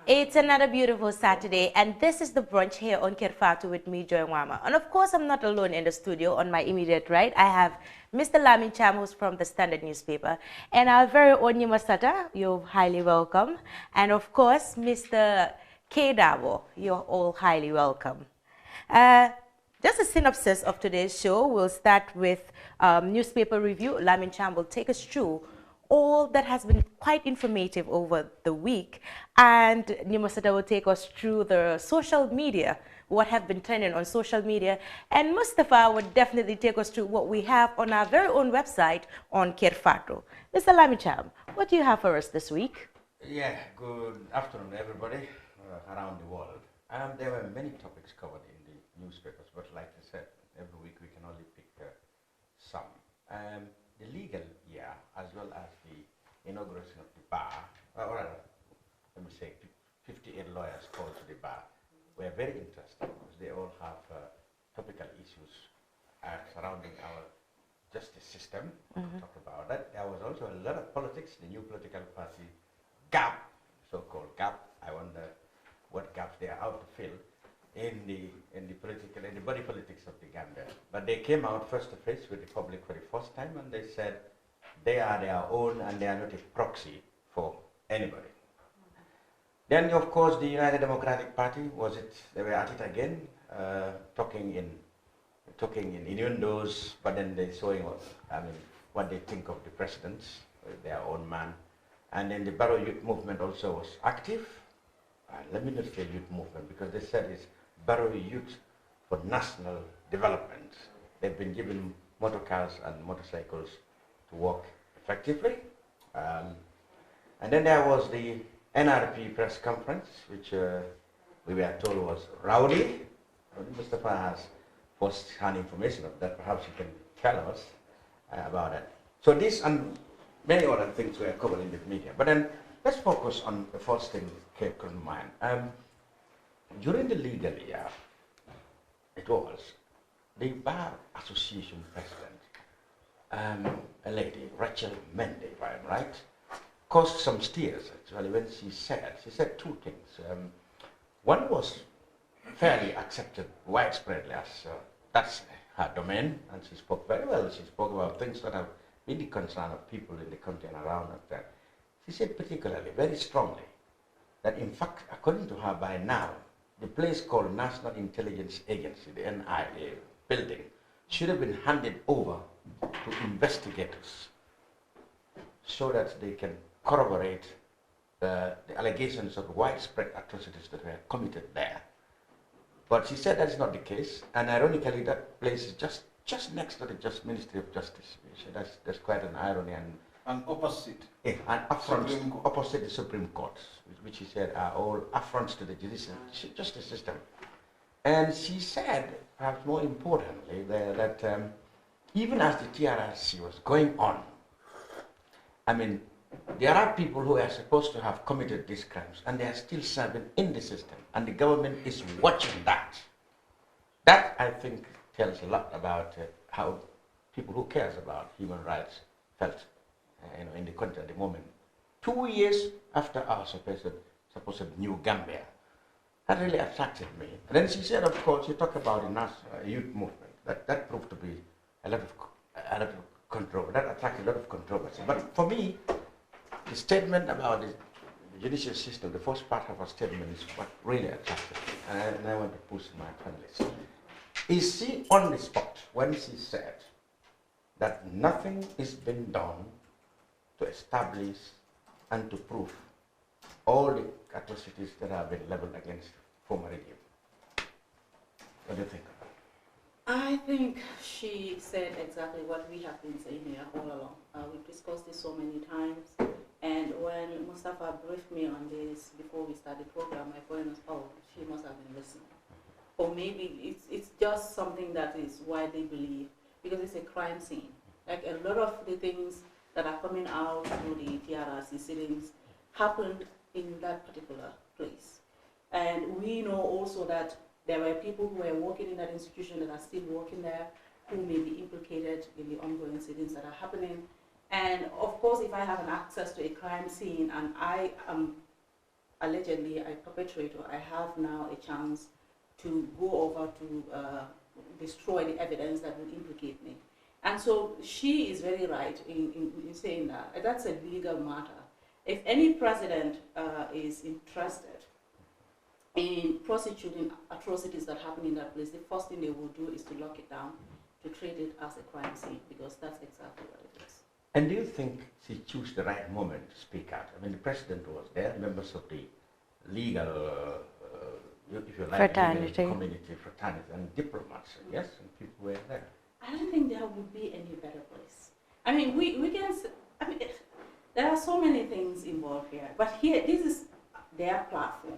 It's another beautiful Saturday, and this is the brunch here on Kerr with me, Joy Wama. And of course, I'm not alone in the studio. On my immediate right, I have Mr. Lamin Cham, who's from the Standard newspaper, and our very own Masata. You're highly welcome. And of course, Mr. K. Dabo, you're all highly welcome. Uh, just a synopsis of today's show. We'll start with newspaper review. Lamin Cham will take us through all that has been quite informative over the week, and Nimasata will take us through the social media, what have been trending on social media, and Mustafa would definitely take us through what we have on our very own website on Kerr. Mr. Lamicham, what do you have for us this week? Yeah, good afternoon, everybody around the world. There were many topics covered in the newspapers, but like I said, every week we can only pick some. The legal year, as well as the inauguration of the bar, or rather, let me say 58 lawyers called to the bar, were very interesting because they all have topical issues surrounding our justice system. We'll talk about that. There was also a lot of politics, the new political party, GAP, so-called GAP. I wonder what gaps they are out to fill in the body politics of the Gambia. But they came out face to face with the public for the first time, and they said they are their own and they are not a proxy for anybody. Then, of course, the United Democratic Party they were at it again, talking in innuendos, but then they showing what they think of the president, their own man. And then the Barrow Youth Movement also was active. Let me not say youth movement, because they said it's Barrow Youth for National Development. They've been given motor cars and motorcycles to work effectively. And then there was the NRP press conference, which we were told was rowdy. Mustafa has first-hand information of that. Perhaps you can tell us about it. So this and many other things were covered in the media. But then let's focus on the first thing that came to mind. During the legal year, it was the Bar Association president, a lady, Rachel Mendy, if I'm right, caused some tears actually when she said two things. One was fairly accepted widespreadly as that's her domain, and she spoke very well. She spoke about things that have been the concern of people in the country and around her. She said particularly, very strongly, that in fact, according to her, by now, the place called National Intelligence Agency, the NIA building, should have been handed over to investigators so that they can corroborate the allegations of widespread atrocities that were committed there. But she said that's not the case, and ironically, that place is just next to the Ministry of Justice. That's quite an irony. And opposite. Yeah, and affronts opposite the Supreme Court, which he said are all affronts to the judicial justice system. And she said, perhaps more importantly, that even as the TRRC was going on, there are people who are supposed to have committed these crimes, and they are still serving in the system, and the government is watching that. That, I think, tells a lot about how people who cares about human rights felt in the country at the moment. 2 years after our supposed new Gambia. That really attracted me. And then she said, of course, you talk about the youth movement. That proved to be a lot of controversy. That attracted a lot of controversy. But for me, the statement about the judicial system, the first part of her statement is what really attracted me. And I want to push my panelists. Is she on the spot when she said that nothing is being done to establish and to prove all the atrocities that have been leveled against former regime? What do you think? I think she said exactly what we have been saying here all along. We've discussed this so many times, and when Mustafa briefed me on this before we started the program, my point was, oh, she must have been listening. Or maybe it's just something that is widely believed, because it's a crime scene. Like a lot of the things that are coming out through the TRRC sittings happened in that particular place. And we know also that there were people who were working in that institution that are still working there, who may be implicated in the ongoing sittings that are happening. And of course, if I have an access to a crime scene and I am allegedly a perpetrator, I have now a chance to go over to destroy the evidence that will implicate me. And so she is very right in saying that that's a legal matter. If any president is interested in prosecuting atrocities that happen in that place, the first thing they will do is to lock it down, to treat it as a crime scene, because that's exactly what it is. And do you think she chose the right moment to speak out? I mean, the president was there, members of the legal, if you like, fraternity. Legal community, fraternity, and diplomats, yes, and people were there. I don't think there would be any better place. I mean, we can, I mean, there are so many things involved here, but here, this is their platform.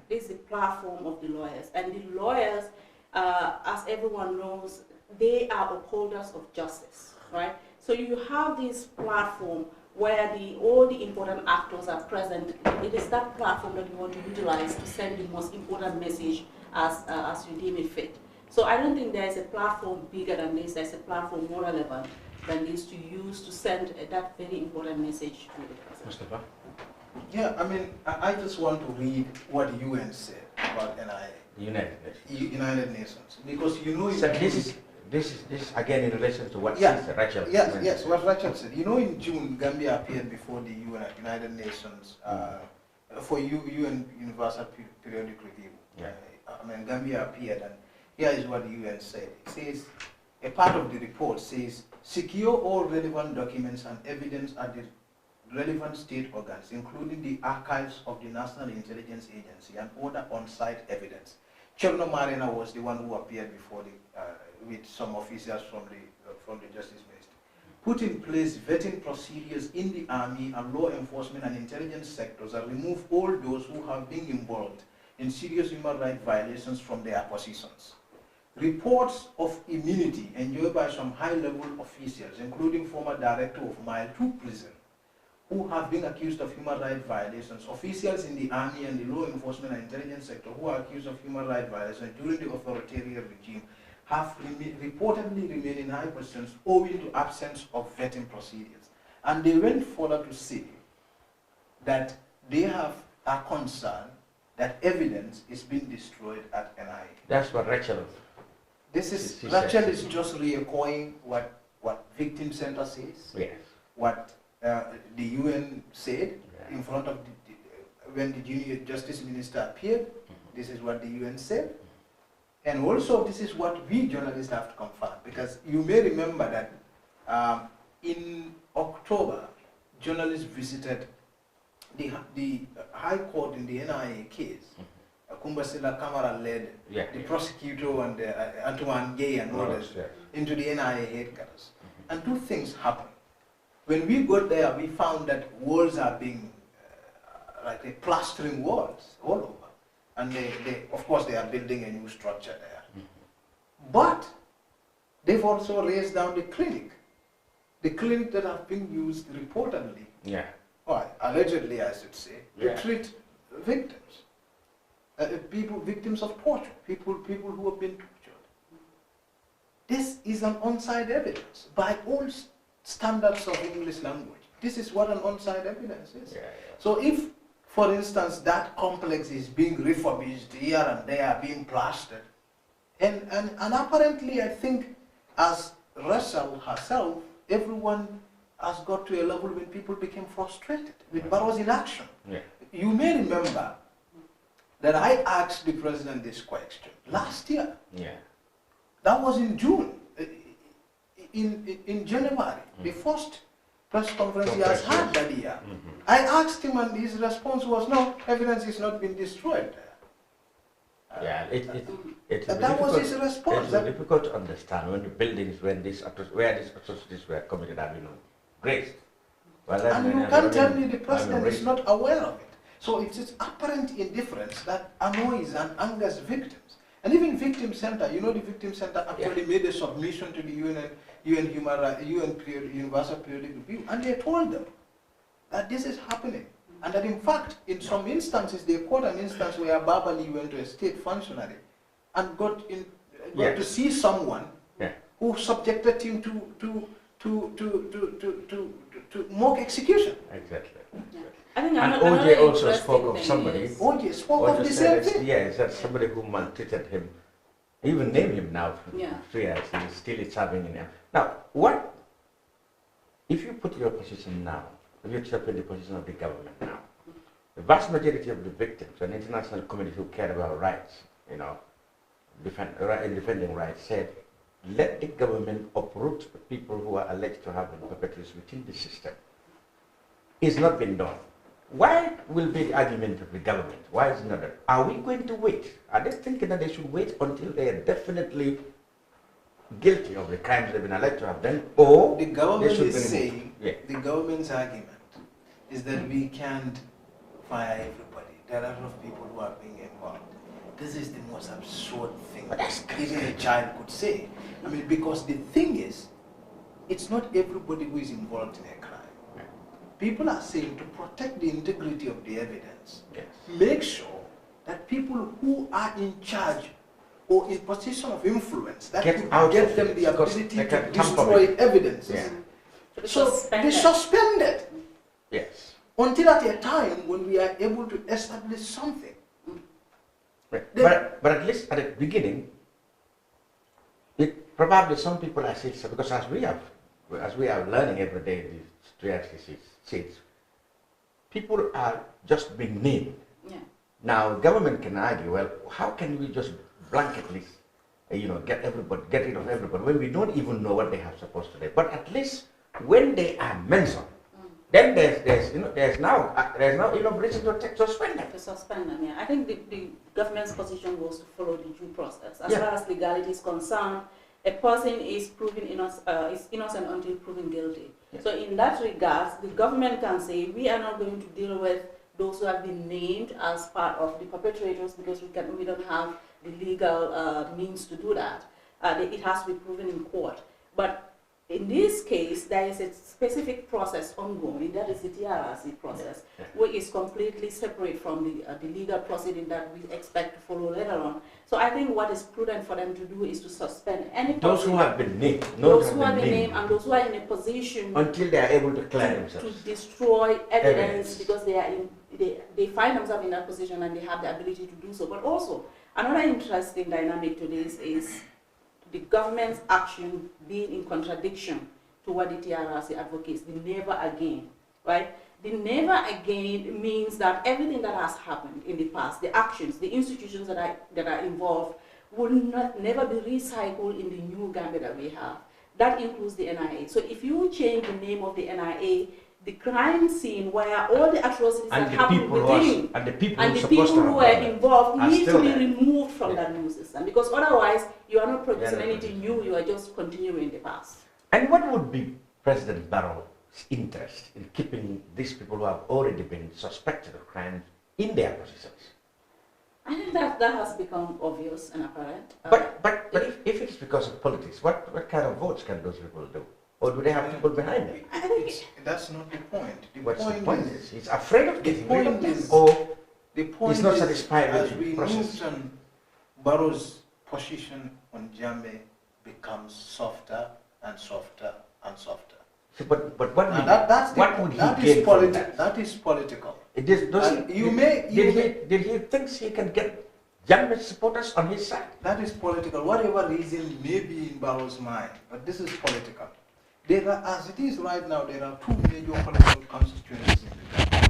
This is the platform of the lawyers, and the lawyers, as everyone knows, they are upholders of justice, right? So you have this platform where all the important actors are present. It is that platform that you want to utilize to send the most important message as you deem it fit. So I don't think there is a platform bigger than this. There's a platform more relevant than this to use to send that very important message to the president. Mustafa? Yeah, I mean, I just want to read what the UN said about NIA. United Nations. United Nations. Because you know... So this is again in relation to what yeah, she said, Rachel. Yes, what Rachel said. You know, in June, Gambia appeared before the United Nations for UN Universal Periodic Review. Yeah. I mean, Gambia appeared, and here is what the UN said. It says, a part of the report says, secure all relevant documents and evidence at the relevant state organs, including the archives of the National Intelligence Agency and other on-site evidence. Cherno Marina was the one who appeared before with some officials from the Justice Ministry. Put in place vetting procedures in the army and law enforcement and intelligence sectors and remove all those who have been involved in serious human rights violations from their positions. Reports of immunity enjoyed by some high-level officials, including former director of Mile 2 prison, who have been accused of human rights violations, officials in the army and the law enforcement and intelligence sector who are accused of human rights violations during the authoritarian regime have reportedly remained in high positions owing to absence of vetting procedures. And they went further to say that they are concerned that evidence is being destroyed at NIA. That's what Rachel. Rachel is just re-echoing what Victim Center says. Yes. What the UN said in front of when the junior justice minister appeared. This is what the UN said. And also, this is what we journalists have to confirm, because you may remember that in October, journalists visited the High Court in the NIA case. Kumbasila Kamara led the prosecutor and Antoine Gay and others into the NIA headquarters. And two things happened. When we got there, we found that walls are being, like they're plastering walls all over. And of course, they are building a new structure there. But they've also raised down the clinic that have been used reportedly, or allegedly I should say, to treat victims, victims of torture, people who have been tortured. This is an on-site evidence by all standards of English language. This is what an on-site evidence is. So if, for instance, that complex is being refurbished here and there, being plastered, and apparently I think as Russell herself, everyone has got to a level when people became frustrated with Barrow's inaction. You may remember that I asked the president this question last year. That was in June, in January, the first press conference he has had that year. I asked him and his response was, no, evidence is not been destroyed. That was his response. It's difficult to understand when the buildings, where these atrocities were committed have been graced. And you can't tell me the president is not aware of it. So it's apparent indifference that annoys and angers victims. And even Victim Center, you know, the Victim Center actually made a submission to the UN Human Rights, Universal Periodic Review, and they told them that this is happening. And that in fact, in some instances, they quote an instance where Babali went to a state functionary and got to see someone who subjected him to mock execution. Exactly. I think think And another OJ also interesting spoke of thing somebody. is- OJ spoke of the said same thing. yes, that's somebody who maltreated him. He even named him now for Yeah. 3 years. He's still serving in him. Now, what if you put your position now, if you put the position of the government now, the vast majority of the victims and international community who care about rights, you know, defending rights, said, let the government uproot the people who are alleged to have been perpetrators within the system. It's not been done. Why will be the argument of the government? Why is it not done? Are we going to wait? Are they thinking that they should wait until they are definitely guilty of the crimes they've been alleged to have done, or The government they should is be saying, removed? the government's argument is that we can't fire everybody. There are a lot of people who are being involved. This is the most absurd thing even a child could say. I mean, because the thing is, it's not everybody who is involved in a crime. People are saying to protect the integrity of the evidence, Yes. make sure that people who are in charge or in position of influence, that Get could out get of them it, the because ability they to can tamper destroy with it. evidence. Yeah. So they suspended Yes. until at a time when we are able to establish something. Right. Then- But at least at the beginning, it probably some people are still, because as we are learning every day these reality seats, people are just being named. Yeah. Now government can argue, well, how can we just blanketly, get rid of everybody when we don't even know what they have supposed to do? But at least when they are mentioned, then there's now reason to suspend them. To suspend them, yeah. I think the government's position was to follow the due process. As Yeah. far as legality is concerned, a person is innocent until proven guilty. Yeah. So in that regard, the government can say, we are not going to deal with those who have been named as part of the perpetrators because we don't have the legal means to do that. It has to be proven in court. But in this case, there is a specific process ongoing, that is the TRRC process, which is completely separate from the legal proceeding that we expect to follow later on. So I think what is prudent for them to do is to suspend any Those who have been named, those who have been named and those who are in a position until they are able to clear to themselves. destroy evidence because they find themselves in that position and they have the ability to do so. But also, another interesting dynamic to this is the government's action being in contradiction to what the TRRC advocates, the never again, right? The never again means that everything that has happened in the past, the actions, the institutions that are involved, will never be recycled in the new Gambia that we have. That includes the NIA. So if you change the name of the NIA, the crime scene where all the atrocities that happened within and the people who were involved need to be there. removed from that new system, because otherwise you are not producing anything new, you are just continuing the past. And what would be President Barrow's interest in keeping these people who have already been suspected of crimes in their positions? I think that has become obvious and apparent. But if it's because of politics, what kind of votes can those people do? Or do they have people behind them? I think That's not the point. What's the point is, he's afraid of getting rid of them, is- or The point he's not is, satisfied as with we the process. move on, Barrow's position on Jammeh becomes softer and softer and softer. So, but what And would, what would he that gain is from that? That is political. It is, does And he, you may- did he think he can get young supporters on his side? That is political. Whatever reason may be in Barrow's mind, but this is political. There are, as it is right now, there are two major political constituencies in the country.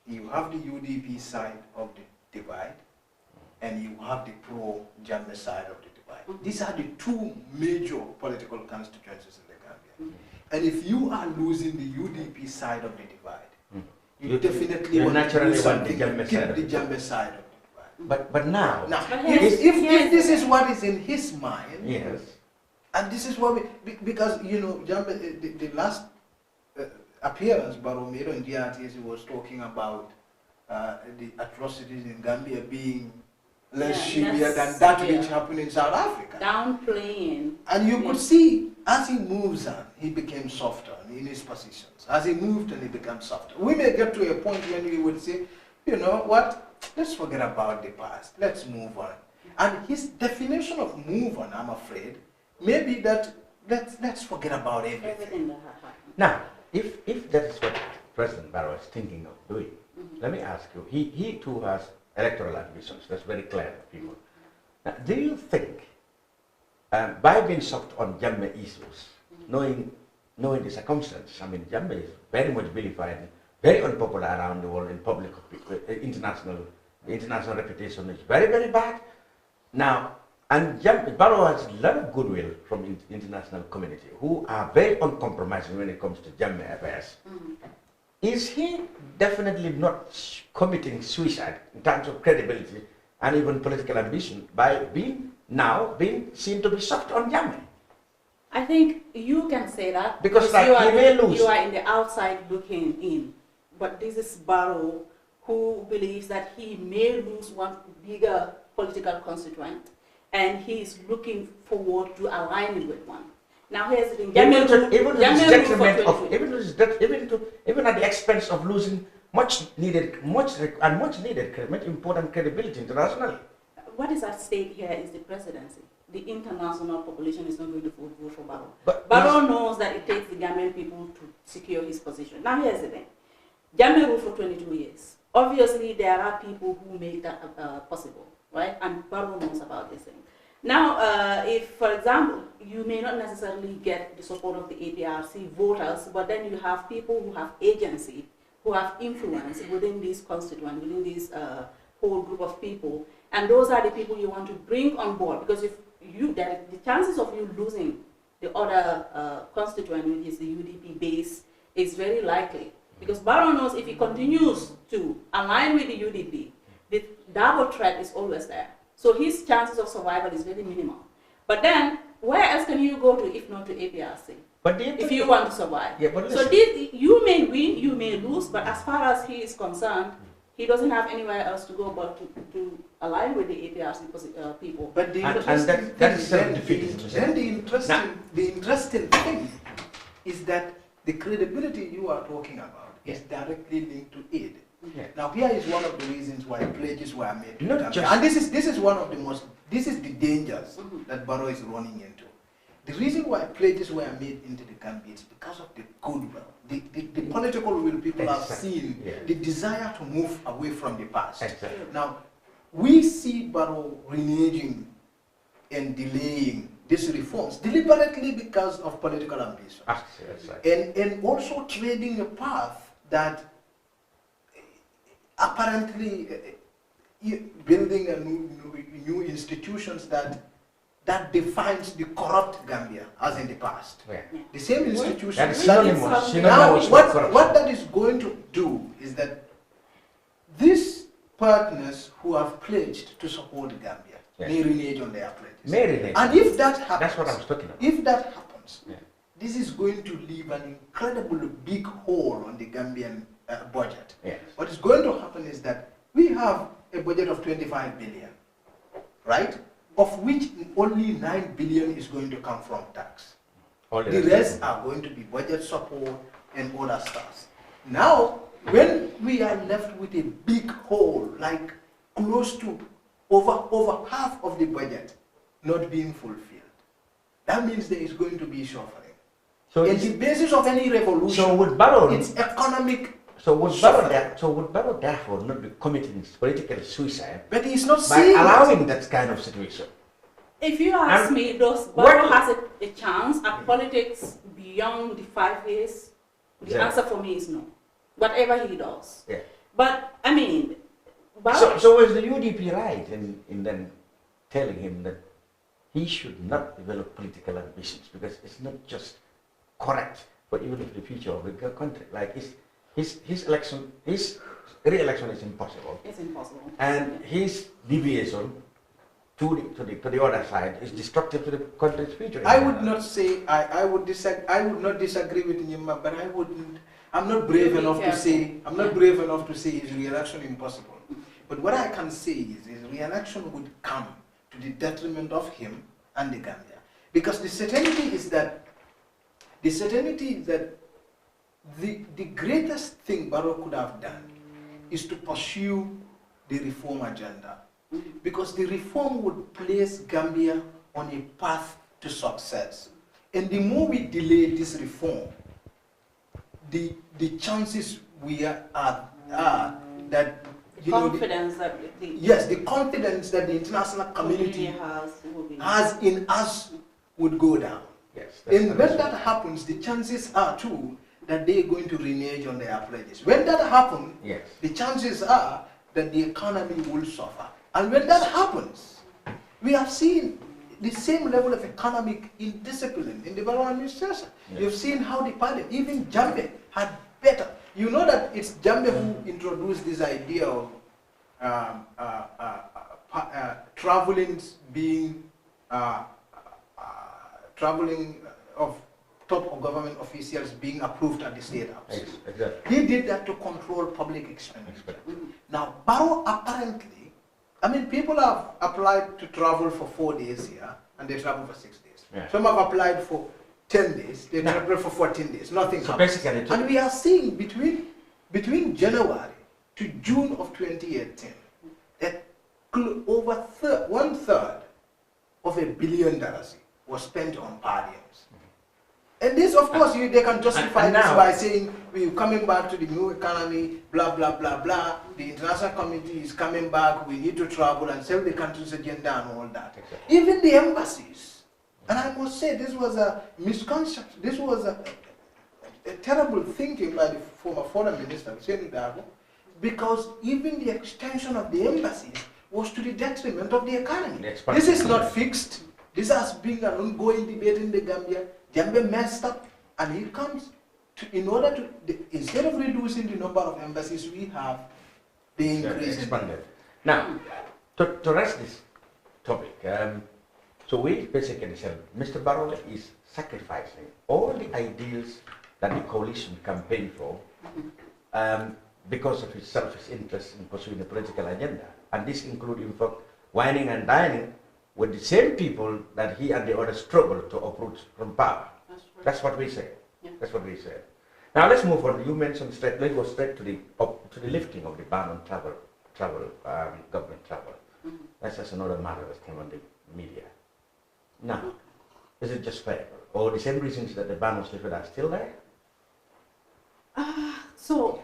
You have the UDP side of the divide, and you have the pro-Jammeh side of the divide. These are the two major political constituencies in the Gambia. And if you are losing the UDP side of the divide, you definitely you want to naturally do want the something Jammeh to keep side of the the Jammeh side of the divide. But now, Now, But if this is what is in his mind, yes, and this is what because Jammeh, the last appearance Barrow made on GRTS was talking about the atrocities in Gambia being less severe than that which happened in South Africa. downplaying. And you could see as he moves on, he became softer in his positions. As he moved on, he became softer. We may get to a point when we would say, you know what, let's forget about the past, let's move on. And his definition of move on, I'm afraid, may be that let's forget about everything. Everything that had happened. now, if that is what President Barrow is thinking of doing. Let me ask you, he too has electoral ambitions. That's very clear to people. Now, do you think, by being soft on Jammeh issues, knowing the circumstances, I mean, Jammeh is very much vilified, very unpopular around the world in public, the international reputation is very, very bad. Now, and Barrow has a lot of goodwill from the international community who are very uncompromising when it comes to Jammeh affairs. Is he definitely not committing suicide in terms of credibility and even political ambition by being seen to be soft on Jammeh? I think you can say that because like, he may lose. You are in the outside looking in, but this is Barrow who believes that he may lose one bigger political constituent, and he is looking forward to aligning with one. Now here's the thing. Even at the expense of losing much important credibility internationally. What is at stake here is the presidency. The international population is not going to vote for Barrow. But Barrow knows that it takes the Gambian people to secure his position. Now here's the thing. Jammeh ruled for 22 years. Obviously, there are people who make that possible, right? And Barrow knows about this thing. Now, if, for example, you may not necessarily get the support of the APRC voters, but then you have people who have agency, who have influence within this constituent, within this whole group of people, and those are the people you want to bring on board, because if the chances of you losing the other constituent, which is the UDP base, is very likely. Because Barrow knows if he continues to align with the UDP, the double threat is always there. So his chances of survival is very minimal. But then, where else can you go to if not to APRC? But if you want to survive. Yeah, but so you may win, you may lose, but as far as he is concerned, he doesn't have anywhere else to go but to align with the APRC people. But the interesting thing is that the credibility you are talking about is directly linked to aid. Yeah. Now here is one of the reasons why pledges were made. And this is one of the most, this is the dangers that Barrow is running into. The reason why pledges were made into the campaign is because of the goodwill, the political will people have seen, the desire to move away from the past. Exactly. Now, we see Barrow reneging and delaying these reforms deliberately because of political ambition. And also trading a path that apparently building a new institutions that defines the corrupt Gambia as in the past. Yeah. The same institution. Now, what that is going to do is that these partners who have pledged to support Gambia may renege on their pledges. And if that happens, that's what I was talking about. If that happens, this is going to leave an incredibly big hole on the Gambian budget. Yes. What is going to happen is that we have a budget of 25 billion, right? Of which only 9 billion is going to come from tax. The rest are going to be budget support and other stuff. Now, when we are left with a big hole, like close to over half of the budget not being fulfilled, that means there is going to be suffering. So and the basis of any revolution, it's economic. So would Barrow therefore not be committing political suicide? But he's not by allowing that kind of situation. If you ask me, Barrow has a chance at politics beyond the 5 years? The answer for me is no. Whatever he does. Yeah. But I mean, Barrow. So is the UDP right in then telling him that he should not develop political ambitions because it's not just correct, but even for the future of the country. Like his re-election is impossible. It's impossible. And his deviation to the other side is destructive to the country's future. I would not say I would not disagree with Nyima, but I'm not brave enough to say his re-election impossible. But what I can say is his re-election would come to the detriment of him and the Gambia. Because the certainty is that the greatest thing Barrow could have done is to pursue the reform agenda. Because the reform would place Gambia on a path to success. And the more we delay this reform, the chances we are that you confidence know, that the confidence that the international community has in us would go down. Yes. And when that happens, the chances are too that they're going to renege on their pledges. When that happens, yes, the chances are that the economy will suffer. And when that happens, we have seen the same level of economic indiscipline in the Barrow administration. Yes. You've seen how the parliament, even Jambe, had better. You know that it's Jambe who introduced this idea of traveling being traveling of top of government officials being approved at the State House. Exactly. He did that to control public expenditure. Now, Barrow apparently, I mean, people have applied to travel for 4 days here, and they travel for 6 days. Yeah. Some have applied for 10 days, they travel for 14 days. Nothing so happens. basically, And we are seeing between January to June of 2018, that over one-third of $1 billion was spent on pardons. And this, of course, they can justify this by saying we're coming back to the new economy, blah, blah, blah, blah. The international community is coming back. We need to travel and sell the country's agenda and all that. Exactly. Even the embassies. And I must say, this was a misconception. This was a terrible thinking by the former foreign minister, because even the extension of the embassies was to the detriment of the economy. This is not fixed. This has been an ongoing debate in the Gambia. Jambe messed up, and he comes to, in order to, instead of reducing the number of embassies we have, they increase expanded. Now, to rest this topic, so we basically said Mr. Barrow is sacrificing all the ideals that the coalition campaigned for because of his selfish interest in pursuing a political agenda. And this includes, in fact, whining and dining with the same people that he and the others struggled to uproot from power. That's what we say. Yeah. That's what we said. Now let's move on. You mentioned straight. Let's go straight to the lifting of the ban on government travel. Mm-hmm. That's just another matter that came on the media. Now, is it just fair, or the same reasons that the ban was lifted are still there? So,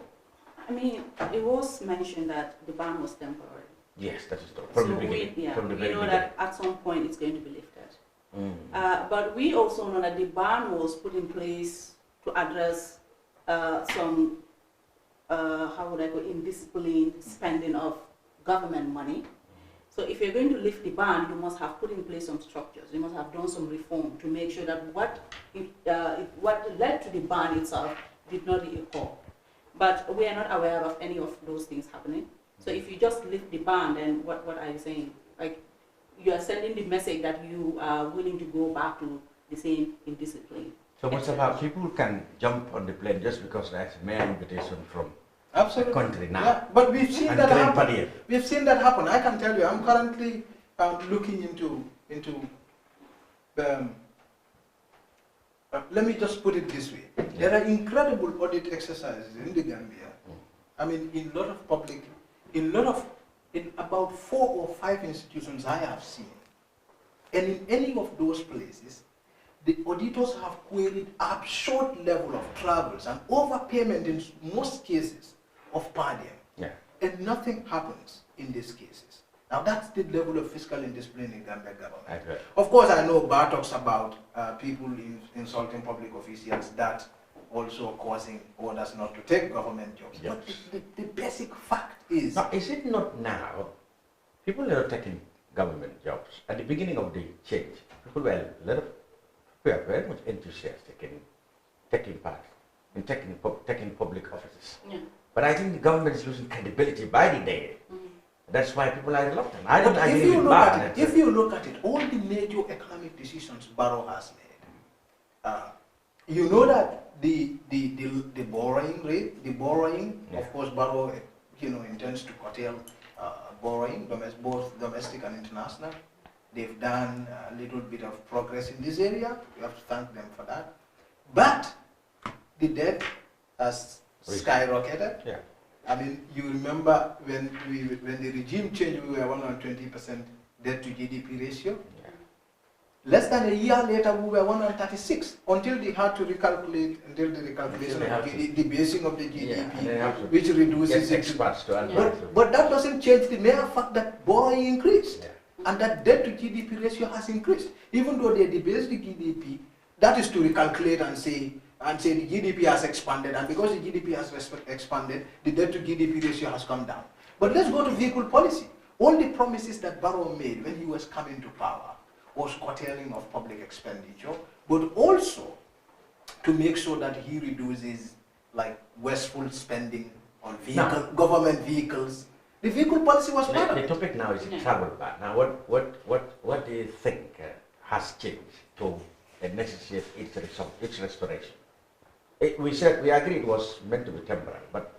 I mean, it was mentioned that the ban was temporary. Yes, that is true. From the beginning. From the very beginning. That at some point it's going to be lifted. But we also know that the ban was put in place to address some, how would I go, indisciplined spending of government money. So if you're going to lift the ban, you must have put in place some structures. You must have done some reform to make sure that what led to the ban itself did not reoccur. But we are not aware of any of those things happening. So if you just lift the ban, then what are you saying? Like, you are sending the message that you are willing to go back to the same indiscipline. So most of our people can jump on the plane just because there's a mere invitation from Absolutely. the country now. Yeah, but we've seen that happen. We've seen that happen. I can tell you, I'm currently looking into let me just put it this way. There are incredible audit exercises in the Gambia. I mean, in about 4 or 5 institutions I have seen. And in any of those places, the auditors have queried absurd level of travels and overpayment in most cases of per diem. Yeah. And nothing happens in these cases. Now that's the level of fiscal indiscipline in Gambia government. Okay. Of course, I know Bar talks about people insulting public officials, that also causing others not to take government jobs. Yes. But the basic fact is... Now, is it not now, people that are taking government jobs, at the beginning of the change, people were very much enthusiastic in taking part, in taking public offices. Yeah. But I think the government is losing credibility by the day. That's why people are reluctant. I don't agree with that. If you look at it, all the major economic decisions Barrow has made, you know that the borrowing rate, yeah. Of course, Barrow intends to curtail borrowing, both domestic and international. They've done a little bit of progress in this area. We have to thank them for that. But the debt has skyrocketed. Yeah. I mean, you remember when the regime changed, we were 120% debt to GDP ratio. Yeah. Less than a year later, we were 136 until they had to recalculate, until the recalculation of the basing of the GDP, which reduces experts to analyze. But that doesn't change the mere fact that borrowing increased and that debt to GDP ratio has increased. Even though they debase the GDP, that is to recalculate and say the GDP has expanded, and because the GDP has expanded, the debt to GDP ratio has come down. But let's go to vehicle policy. All the promises that Barrow made when he was coming to power was curtailing of public expenditure, but also to make sure that he reduces like wasteful spending on government vehicles. The vehicle policy was part of it. The topic now is a travel ban. Now, what do you think has changed to necessitate its restoration? We agreed it was meant to be temporary, but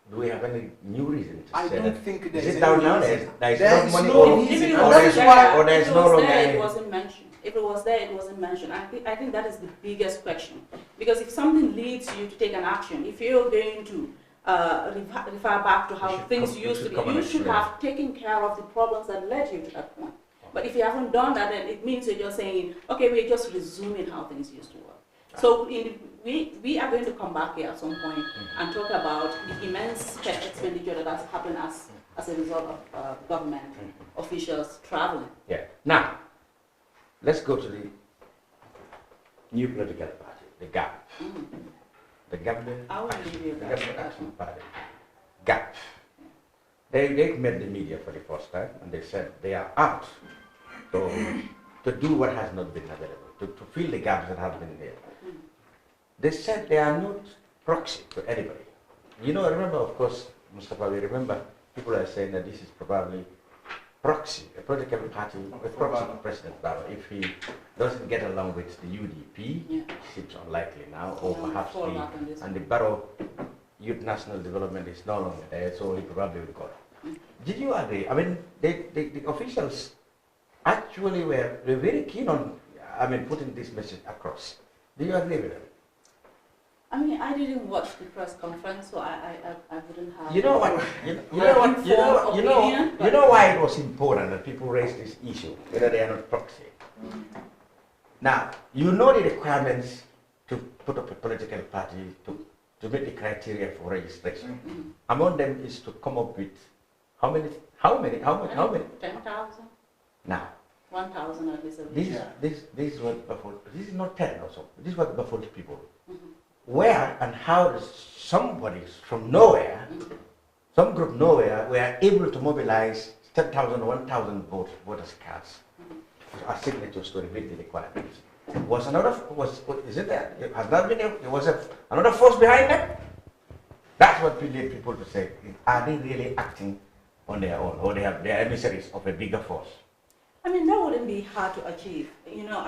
do we have any new reason to say that? I don't think there is is it down now? There is is no money, no reason. And that is why, or there is no longer any. It wasn't mentioned. If it was there, it wasn't mentioned. I think that is the biggest question. Because if something leads you to take an action, if you're going to refer back to how things used to be, you should have taken care of the problems that led you to that point. But if you haven't done that, then it means you're just saying, okay, we're just resuming how things used to work. So we are going to come back here at some point and talk about the immense expenditure that has happened as a result of government officials traveling. Yeah. Now, let's go to the new political party, the GAP. The Government Action Party. GAP. They met the media for the first time and they said they are out to do what has not been available, to fill the gaps that have been there. They said they are not proxy to anybody. You know, remember, of course, Mustafa, we remember people are saying that this is probably proxy, a political party, a proxy to President Barrow. If he doesn't get along with the UDP, it seems unlikely now, or perhaps the Barrow Youth National Development is no longer there, so he probably will go. Did you agree? I mean, the officials actually were very keen on, putting this message across. Do you agree with them? I mean, I didn't watch the press conference, so I wouldn't have. You know what? You know why it was important that people raise this issue, whether they are not proxy. Now, you know the requirements to put up a political party to meet the criteria for registration. Among them is to come up with how many? 10,000. Now, 1,000 at least. This is what baffled. This is not 10 or so. This is what baffled people. Where and how does somebody from nowhere, some group nowhere, were able to mobilize 10,000 or 1,000 voters' cards as signatures to meet the requirements? Is it there? Has that been another force behind that? That's what we need people to say. Are they really acting on their own, or they are emissaries of a bigger force? I mean, that wouldn't be hard to achieve. You know,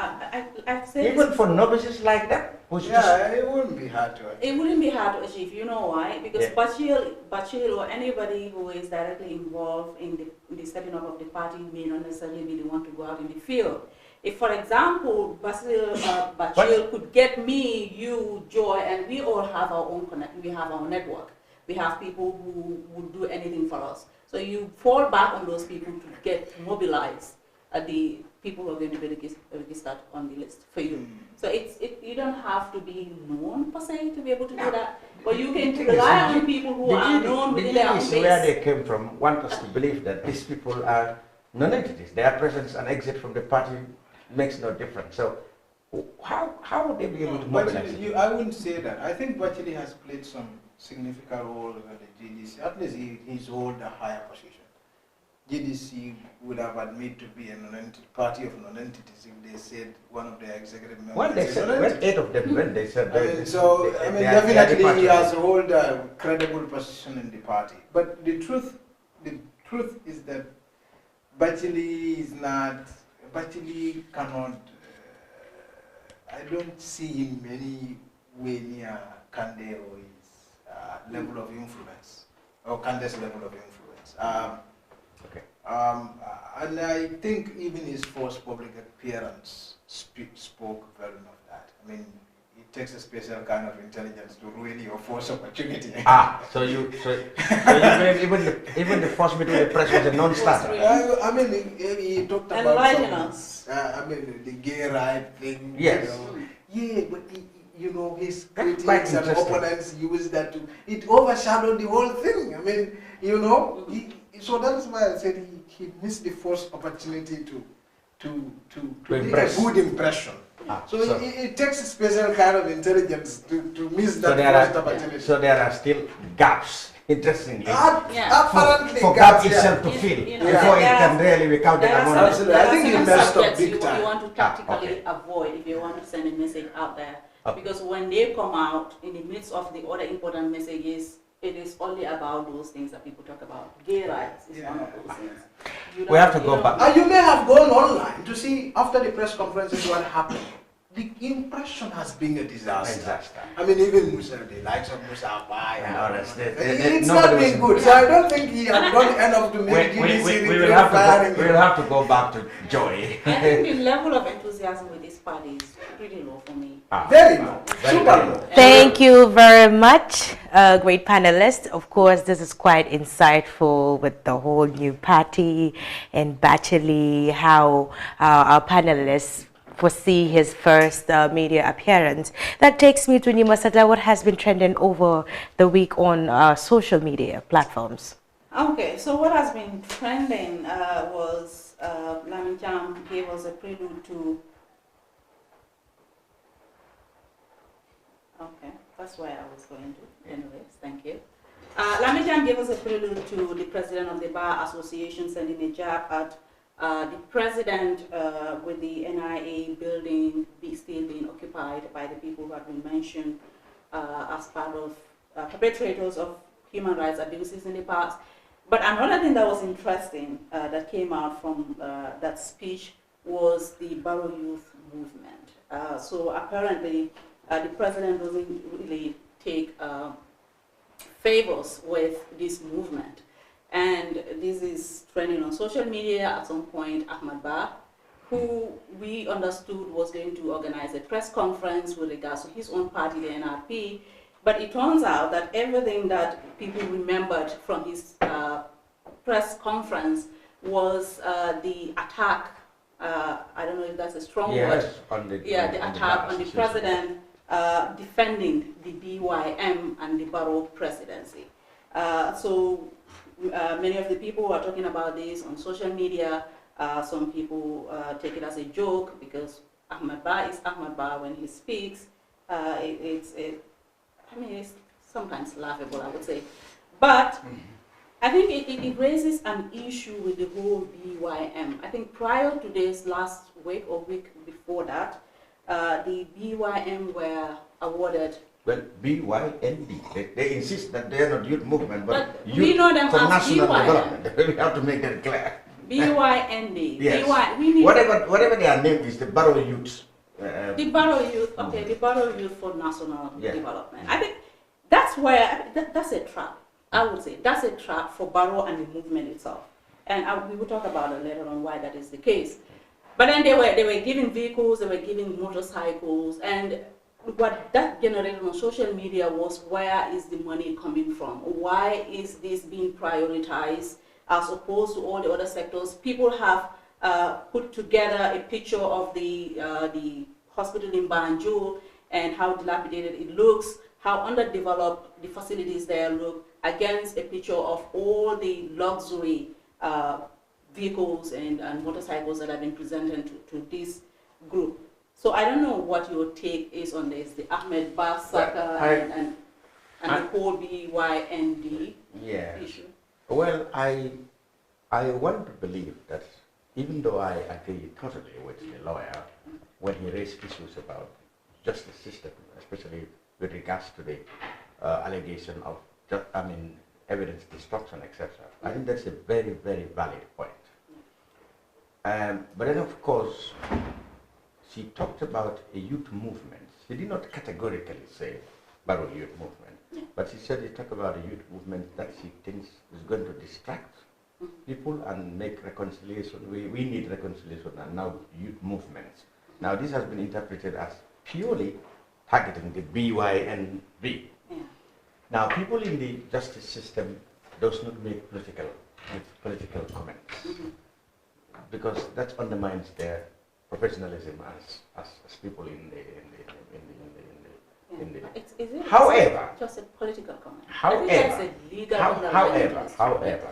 I've said even for novices like that. It wouldn't be hard to achieve. It wouldn't be hard to achieve. You know why? Because Bachil or anybody who is directly involved in the setting up of the party may not necessarily be the one to go out in the field. If, for example, Bachil could get me, you, Joy, and we all have our own connect. We have our network. We have people who would do anything for us. So you fall back on those people to get mobilized. The people who are going to be registered on the list for you. So you don't have to be known per se to be able to do that, but you can rely on people who are known within their own base. Where they came from want us to believe that these people are non-entities. Their presence and exit from the party makes no difference. So how would they be able to mobilize? I wouldn't say that. I think Bachili has played some significant role in the GDC. At least he's held a higher position. GDC would have admitted to be a party of non-entities if they said one of their executive members. Well, they said, when 8 of them when they said. Definitely he has held a credible position in the party. But the truth is that Bachili cannot. I don't see him any way near Kande or his level of influence, or Kande's level of influence. And I think even his first public appearance spoke very much of that. I mean, it takes a special kind of intelligence to ruin your first opportunity. So you even the first meeting with the press was a non-starter. I mean, he talked about enlighten us. I mean, the gay right thing. Yes. Yeah, but his critics and opponents use that to, it overshadowed the whole thing. I mean, so that's why I said he missed the first opportunity to make a good impression. So it takes a special kind of intelligence to miss that first opportunity. So there are still gaps, interestingly, apparently for GAP itself to fill before it can really be counted among us. Absolutely. I think he messed up big you time. want to tactically avoid if you want to send a message out there. Because when they come out in the midst of the other important messages, it is only about those things that people talk about. Gay rights is one of those things. We have to go back. You may have gone online to see after the press conferences what happened. The impression has been a disaster. I mean, even the likes of Musa and others, it's not been good. So I don't think he has done enough to make GDC we will have to go back to Joy. I think the level of enthusiasm with this party is pretty low for me. Very low. Super low. Thank you very much, great panelists. Of course, this is quite insightful with the whole new party and Bacheli, how our panelists foresee his first media appearance. That takes me to Nimasata, what has been trending over the week on social media platforms. Okay, so what has been trending was Lamin Jam gave us a prelude to. Okay, that's where I was going to. Anyways, thank you. Lamin Jam gave us a prelude to the president of the Bar Association sending a jab at the president with the NIA building still being occupied by the people who have been mentioned as part of perpetrators of human rights abuses in the past. But another thing that was interesting that came out from that speech was the Barrow Youth Movement. So apparently the president doesn't really take favors with this movement. And this is trending on social media. At some point, Ahmad Ba, who we understood was going to organize a press conference with regards to his own party, the NRP, but it turns out that everything that people remembered from his press conference was the attack, I don't know if that's a strong word, the attack on the president defending the BYM and the Barrow presidency. So many of the people who are talking about this on social media, some people take it as a joke because Ahmad Ba is Ahmad Ba when he speaks. It's sometimes laughable, I would say. But I think it raises an issue with the whole BYM. I think prior to this last week or week before that, the BYM were awarded. Well, BYND. They insist that they are not youth movement, but youth we know them for as national BYM. development. We have to make that clear. BYND. Yes. We need whatever their name is, the Barrow Youth. The Barrow Youth. Okay, the Barrow Youth for national development. I think that's where that's a trap. I would say that's a trap for Barrow and the movement itself. And we will talk about it later on why that is the case. But then they were giving vehicles, they were giving motorcycles, and what that generated on social media was, where is the money coming from? Why is this being prioritized as opposed to all the other sectors? People have put together a picture of the hospital in Banjul and how dilapidated it looks, how underdeveloped the facilities there look, against a picture of all the luxury vehicles and motorcycles that have been presented to this group. So I don't know what your take is on this, the Ahmed Ba saga and the whole BYND issue. Well, I want to believe that even though I agree totally with the lawyer when he raised issues about justice system, especially with regards to the allegation of evidence destruction, etc. I think that's a very, very valid point. But then, of course, she talked about a youth movement. She did not categorically say Barrow Youth Movement, but she said she talked about a youth movement that she thinks is going to distract people and make reconciliation. We need reconciliation and now youth movements. Now this has been interpreted as purely targeting the BYNB. Yeah. Now, people in the justice system does not make political comments because that undermines their professionalism as people in the. However, just a political comment. However,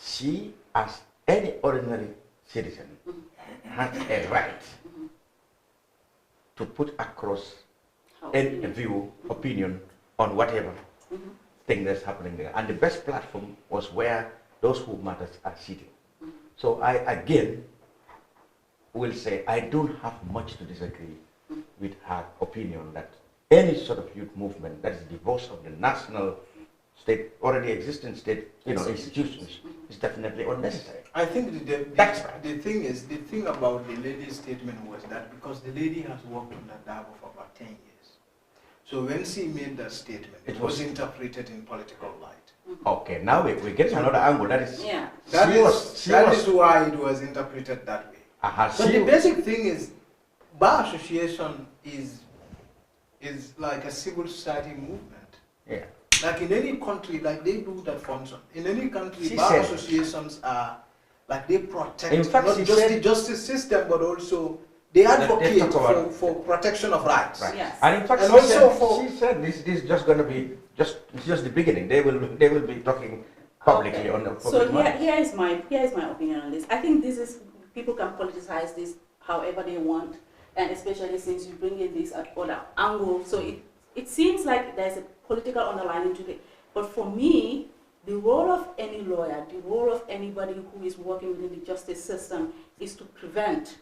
she, as any ordinary citizen, has a right to put across any view, opinion on whatever thing that's happening there. And the best platform was where those who matters are sitting. So I again will say I don't have much to disagree with her opinion that any sort of youth movement that is divorced of the national state, already existing state, institutions, is definitely unnecessary. I think That's right. The thing about the lady's statement was that because the lady has worked on the Dabo for about 10 years. So when she made that statement, it was interpreted in political light. Okay, now we get to another angle. That is, that is why it was interpreted that way. But the basic thing is, bar association is like a civil society movement. Yeah. Like in any country, like they do that function. In any country, bar associations are like they protect not just the justice system, but also they advocate for protection of rights. Right. Yes. And in fact, she said this is just going to be just the beginning. They will be talking publicly on the. So here is my opinion on this. I think this is people can politicize this however they want, and especially since you bring in this other angle. So it seems like there's a political underlining to it. But for me, the role of any lawyer, the role of anybody who is working within the justice system is to prevent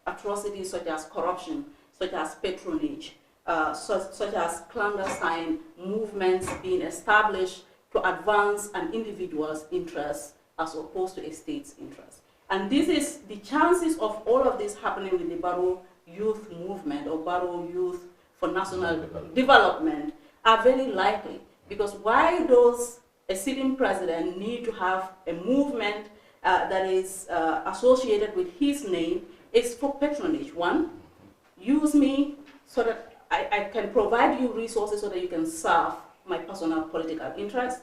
atrocities such as corruption, such as patronage, such as clandestine movements being established to advance an individual's interests as opposed to a state's interest. And this is the chances of all of this happening with the Barrow Youth Movement or Barrow Youth for National Development are very likely, because why does a sitting president need to have a movement that is associated with his name is for patronage. One, use me so that I can provide you resources so that you can serve my personal political interests.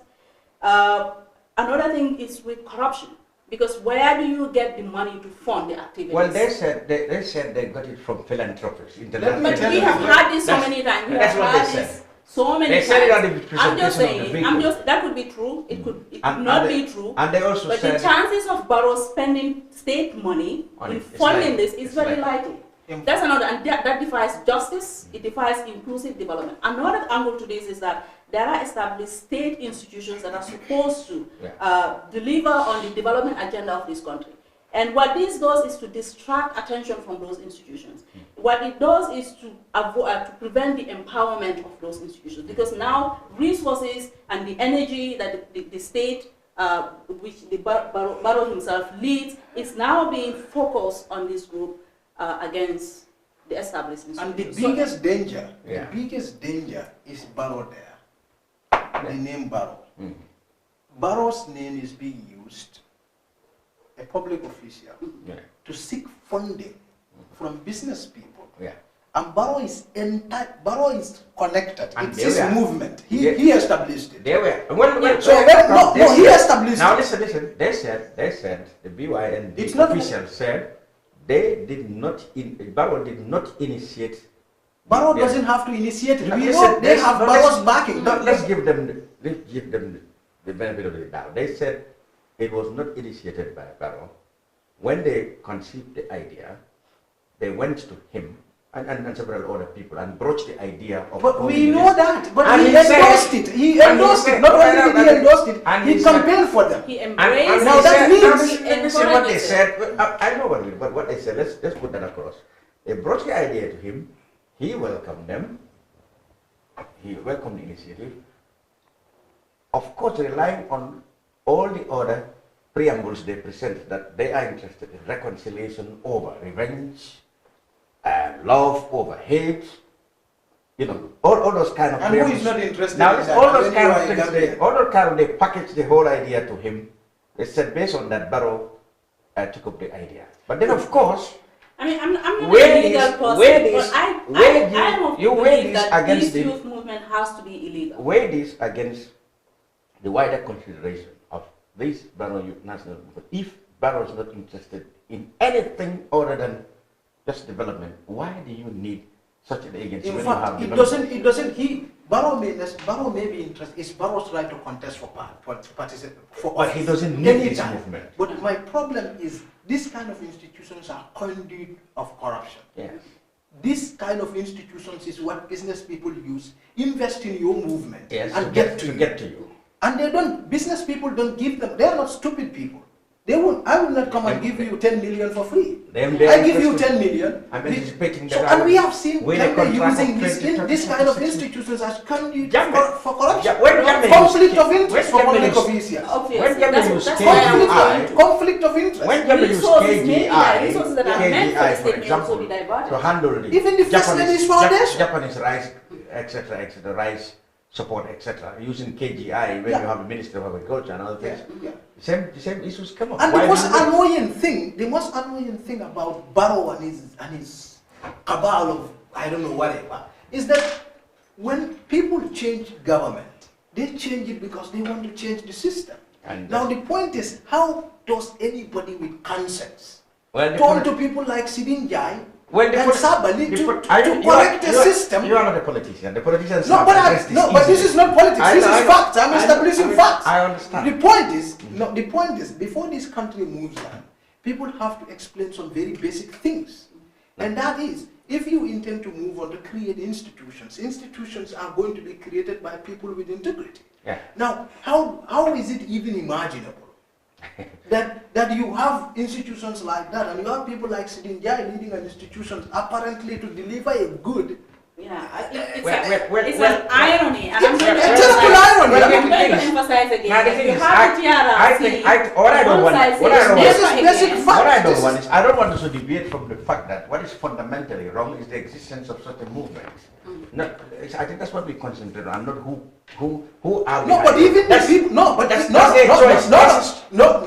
Another thing is with corruption, because where do you get the money to fund the activities? Well, they said they got it from philanthropists. But we have had this so many times. That's what they said. So many times. Said it on the presentation. I'm just saying. That could be true. It could not be true. And they also but said the chances of Barrow spending state money in funding this is very likely. That's another, and that defies justice. It defies inclusive development. Another angle to this is that there are established state institutions that are supposed to deliver on the development agenda of this country. And what this does is to distract attention from those institutions. What it does is to prevent the empowerment of those institutions, because now resources and the energy that the state, which the Barrow himself leads, is now being focused on this group against the established institutions. And the biggest danger is Barrow there. The name Barrow. Barrow's name is being used, a public official, to seek funding from business people. And Barrow is connected. It's his movement. He established it. They were. He established now it. Listen. They said the BYN officials said they did not. Barrow did not initiate. Barrow doesn't have to initiate it. We know they have Barrow's backing. Let's give them the benefit of the doubt. They said it was not initiated by Barrow. When they conceived the idea, they went to him and several other people and broached the idea of. But we know that. But he endorsed it. He endorsed it. Not only did he endorse it, he campaigned for them. He embraced it. Now that means. Listen what they said. I know what they said. Let's put that across. They broached the idea to him. He welcomed them. He welcomed the initiative. Of course, relying on all the other preambles they present, that they are interested in reconciliation over revenge, love over hate, all those kind of and preambles. who is not interested now, in that? all those kind of things, they packaged the whole idea to him. They said based on that, Barrow took up the idea. But then, of course, I mean, I'm not Weigh a legal this- person, weigh this- but I weigh I'm this- of you the weigh belief this that against this the- youth movement has to be illegal. Weigh this against the wider consideration of this Barrow Youth National Movement. If Barrow is not interested in anything other than just development, why do you need such an agency In when you have fact, development? Barrow may be interested, it's Barrow's right to contest for participate for But office he doesn't need this anytime. movement. But my problem is, this kind of institutions are conduit of corruption. Yes. This kind of institutions is what business people use, invest in your movement Yes, and to get get to to you. you. And they don't, business people don't give them, they are not stupid people. They won't, I will not come and give you 10 million for free. They I give you interested- 10 million. I'm anticipating So, that. and we have seen with a Gambia contract using of this kind of 20, institutions as conduit Gambia- for corruption. Yeah, when Gambia Conflict used- of interest for when public Gambia used- officials. Obviously, When Gambia used that's KGI, why I'm going to. Conflict of interest. When Gambia used Resources, maybe there are KGI, resources that are meant for KGI, the for state may also example, be diverted. to handle the Even the First Lady's Foundation. Japanese rice, etc., rice support, etc., using KGI when Yeah. you have a Minister of Agriculture and other things. Yeah. The same issues come up. And Why the most do you- annoying thing about Barrow and his cabal of I don't know whatever is that when people change government, they change it because they want to change the system. And Now the point is, how does anybody with conscience Well, the talk poli- to people like Sidin Jai Well, the and poli- Sabali the to poli- I- you are- correct the you are- system? You are not a politician. The politicians No, have but addressed but this easily. is not politics. I This know, is I know. facts. I'm I know, establishing I mean, facts. I understand. The point is, before this country moves on, people have to explain some very basic things, and that is, if you intend to move on to create institutions, institutions are going to be created by people with integrity. Yeah. Now, how is it even imaginable that you have institutions like that, and you have people like Sidin Jai leading an institution apparently to deliver a good. Yeah, Well, it's an irony, and I'm going to It's just an irony. Well, I'm going to thing is- emphasize again. Now, the that thing you is, have the I TRRC, think, what I don't on want, one side what I says don't This never is basic again. fact. What I don't This want is- is, I don't want us to deviate from the fact that what is fundamentally wrong is the existence of such a movement. Not, I think that's what we concentrate on, not who are No, behind but it. even the That's- people, no, but that's- no, that's their choice. no.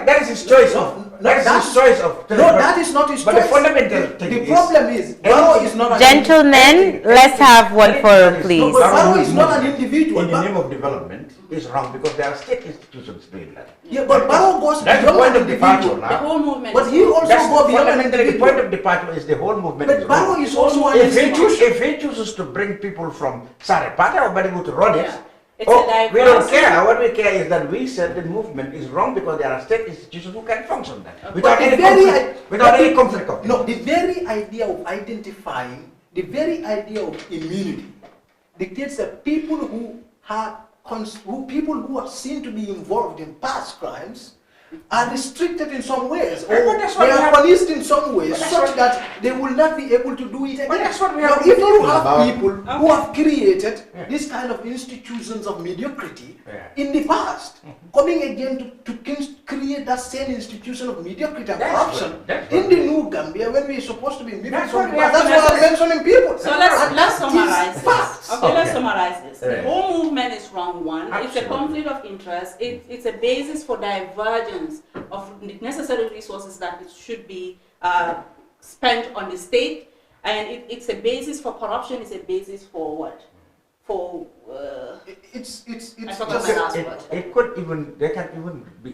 That is his choice No, of, no, that is that's- his choice of. No, that is not his But choice. the fundamental thing The is, problem is, Barrow is not an Gentlemen, let's have one forum, No, please. but Barrow is not an individual. in the Bar- name of development is wrong because there are state institutions doing that. Yeah, but Barrow goes That's the beyond point an of departure individual. The whole now. movement. But is he wrong. also That's go beyond an fundamentally the point individual. of departure is the whole movement But is Barrow wrong. is also an If institution. he chooses to bring people from Sarepata or Badibu to run it, Yeah. It's a we don't diverse- care. What we care is that we said the movement is wrong because there are state institutions who can function there Okay. without But any the very conflict. Without any conflict of No, the very idea of identifying, the very idea of immunity dictates that people who people who are seen to be involved in past crimes are restricted in some ways, or But that's what they we are have- punished in some ways, But that's such what- that they will not be able to do it again. that's what we Now, have if been you talking have about. people who Okay. have created Yeah. this kind of institutions of mediocrity Yeah. in the past, coming again to create that same institution of mediocrity and That's corruption what in the new Gambia when we're supposed to be moving That's from what the we past. have That's to why I'm mentioning people. So let's And that is summarize facts. this. Okay, let's Okay. summarize this. The Yeah. whole movement is wrong. One, it's a Absolutely. conflict of interest. It's a basis for divergence of the necessary resources that it should be spent on the state, and it's a basis for corruption. It's a basis for what? For It's I forgot just my last word. It could even they can even be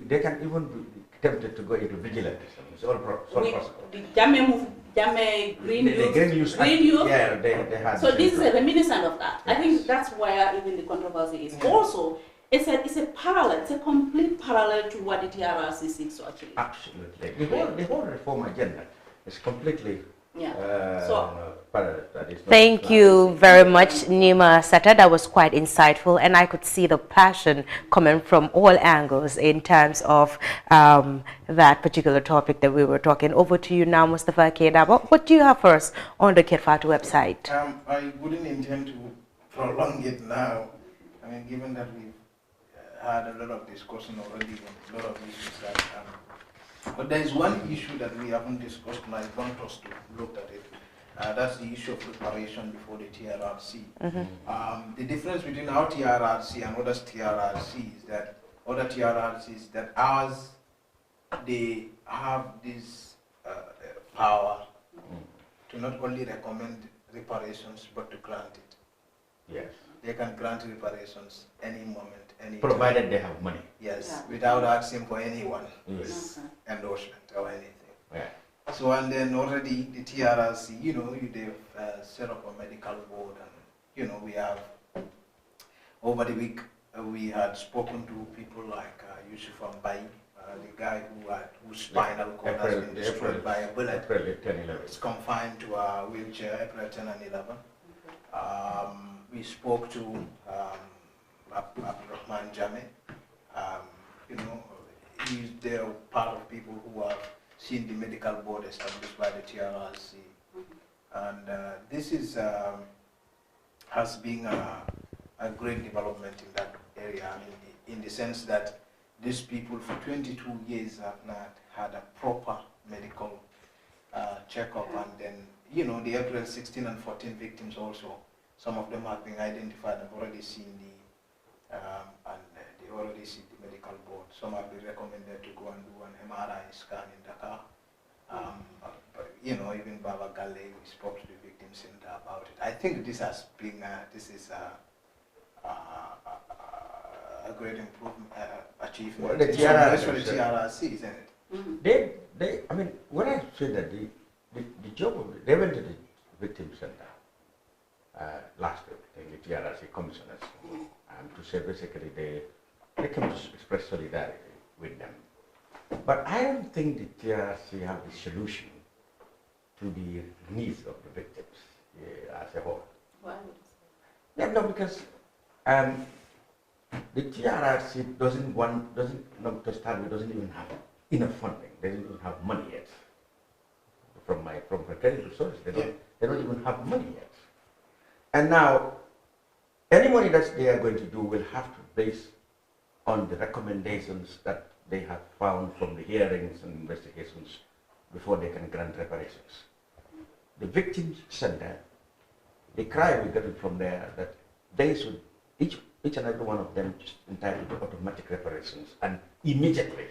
tempted to go into vigilantism. It's all possible. the Jame Green The Youth. Green Youth, Green Youth. yeah, they had. So the this is same a reminiscent of that. I think Yes. that's where even the controversy is. Also, it's a parallel, it's a complete parallel to what the TRRC seeks to achieve. Absolutely. The whole reform agenda is completely Yeah. parallel. That is not Thank planned. you very much, Nima Sata. That was quite insightful, and I could see the passion coming from all angles in terms of that particular topic that we were talking. Over to you now, Mustafa Kedaba. What do you have for us on the Fatou website? I wouldn't intend to prolong it now. I mean, given that we've had a lot of discussion already on a lot of issues that. But there is one issue that we haven't discussed, and I want us to look at it. That's the issue of preparation before the TRRC. The difference between our TRRC and other TRRCs that ours, they have this power to not only recommend reparations but to grant it. Yes. They can grant reparations any moment, any Provided time. they have money. Yes, Yeah. without asking for anyone's Yes. endorsement or anything. Yeah. So, and then already the TRRC, they've set up a medical board, and we have, over the week, we had spoken to people like Yusuf Ambai, the guy whose spinal cord has been destroyed by a bullet. April 10, 11. It's confined to a wheelchair, April 10 and 11. We spoke to Abdurrahman Jame. They're part of people who have seen the medical board established by the TRRC. And this has been a great development in that area, in the sense that these people for 22 years have not had a proper medical checkup. And then, the April 16 and 14 victims also, some of them have been identified and already seen they already see the medical board. Some have been recommended to go and do an MRI scan in Dakar. Even Baba Gale, we spoke to the victim center about it. I think this has been, this is a great improvement, achievement. Well, the It's TRRC, always for the TRRC, isn't it? I mean, when I say that the job of they went to the victim center last week, the TRRC commissioners, to say basically they came to express solidarity with them. But I don't think the TRRC have the solution to the needs of the victims as a whole. Why would you say? No, because the TRRC doesn't to start with, doesn't even have enough funding. They don't even have money yet. From credible sources, they don't even have money yet. And now, any money that they are going to do will have to base on the recommendations that they have found from the hearings and investigations before they can grant reparations. The victims center, the cry we got it from there that they should, each and every one of them is entitled to automatic reparations and immediately.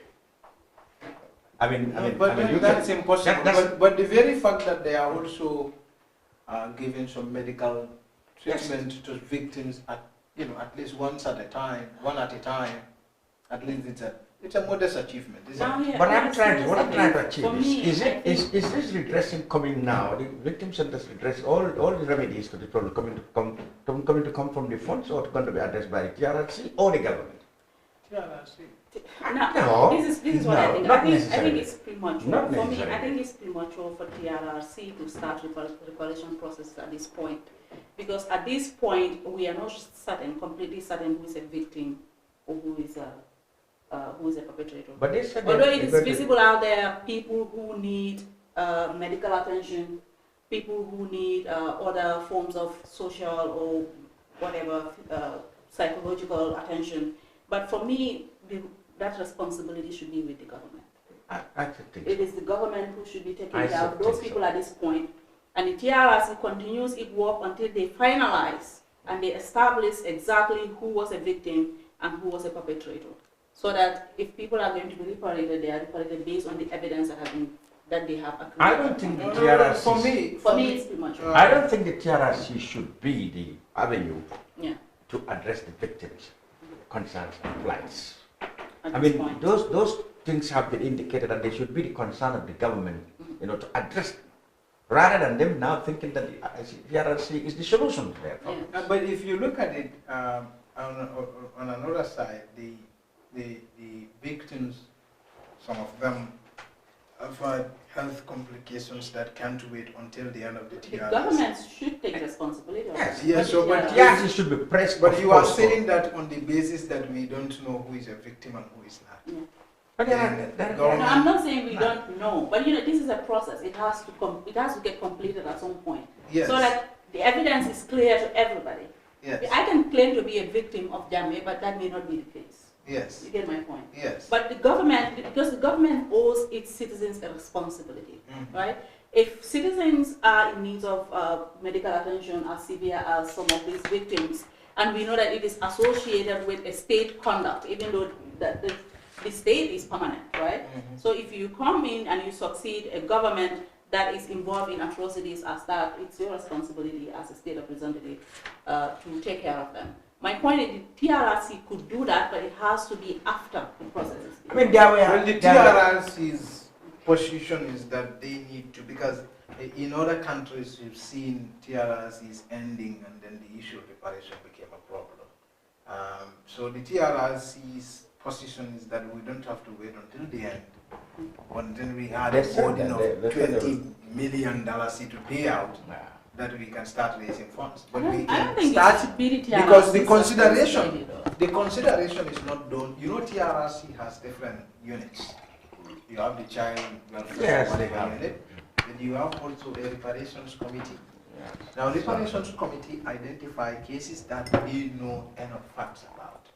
That's impossible. But the very fact that they are also giving some medical treatment to victims at least one at a time, at least it's a modest achievement, isn't it? What I'm trying to achieve is this redressing coming now? The victim centers redress all the remedies to the problem coming to come from the funds, or going to be addressed by the TRRC or the government? TRRC. No, this is what I think. I think it's premature. Not For me, necessarily. I think it's premature for TRRC to start reparation process at this point. Because at this point, we are not completely certain who is a victim or who is a perpetrator. But they said although it is visible out there, people who need medical attention, people who need other forms of social or whatever psychological attention. But for me, that responsibility should be with the government. I think It is the government who should be taking care of those people at this point. And the TRRC continues its work until they finalize and they establish exactly who was a victim and who was a perpetrator. So that if people are going to be reparated, they are reparated based on the evidence that they have accrued. I don't think the TRRC. For me, it's premature. I don't think the TRRC should be the avenue to address the victims' concerns and plights. I mean, those things have been indicated, and they should be the concern of the government, to address them, rather than them now thinking that the TRRC is the solution to their problem. But if you look at it on another side, the victims, some of them have had health complications that can't wait until the end of the TRRC. The government should take responsibility. Yes, so but TRRC should be pressed. But you are saying that on the basis that we don't know who is a victim and who is not. But No, I'm not saying we don't know, but this is a process. It has to get completed at some point, so that the evidence is clear to everybody. Yes. I can claim to be a victim of Jame, but that may not be the case. Yes. You get my point? Yes. But the government, because the government owes its citizens a responsibility, right? If citizens are in need of medical attention as severe as some of these victims, and we know that it is associated with a state conduct, even though the state is permanent, right? So if you come in and you succeed, a government that is involved in atrocities as that, it's your responsibility as a state representative to take care of them. My point is the TRRC could do that, but it has to be after the process is I mean, there were... Well, the TRRC's position is that they need to, because in other countries you've seen TRRCs ending and then the issue of reparation became a problem. So the TRRC's position is that we don't have to wait until the end. But then we had a burden of $20 million to pay out, that we can start raising funds. But we can start, because the consideration is not done. You know, TRRC has different units. You have the child welfare unit, and you have also a reparations committee. Yes. Now, reparations committee identify cases that they know enough facts about.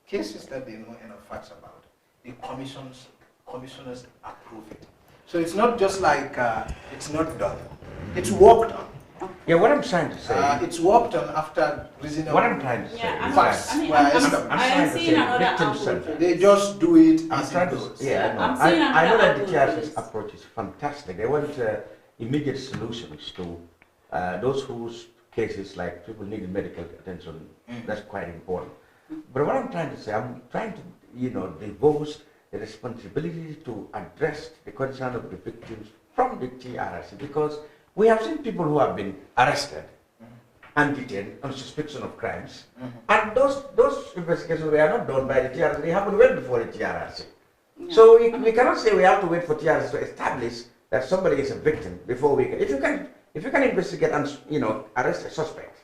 Cases that they know enough facts about. The commissioners approve it. So it's not just like it's not done. It's worked on. Yeah, what I'm trying to say... it's worked on after reasonable... What I'm trying to say... facts. I'm trying to say they just do it I'm as trying it goes. to... Yeah, I know that the TRC's approach is fantastic. They want immediate solutions to those whose cases, like people needing medical attention. That's quite important. But what I'm trying to say, I'm trying to, divorce the responsibility to address the concern of the victims from the TRC, because we have seen people who have been arrested and detained on suspicion of crimes, and those investigations were not done by the TRC. They happened well before the TRC. So we cannot say we have to wait for TRC to establish that somebody is a victim before we can. If you can investigate and arrest a suspect,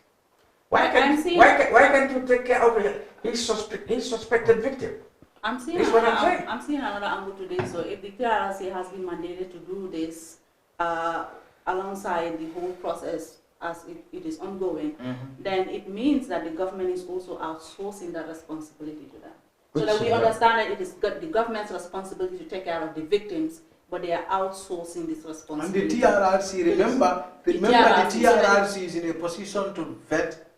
why can't you take care of his suspected victim? I'm seeing another angle today. So if the TRC has been mandated to do this alongside the whole process as it is ongoing, then it means that the government is also outsourcing that responsibility to them. So that we understand that it is the government's responsibility to take care of the victims, but they are outsourcing this responsibility. And the TRRC, remember the TRRC is in a position to vet,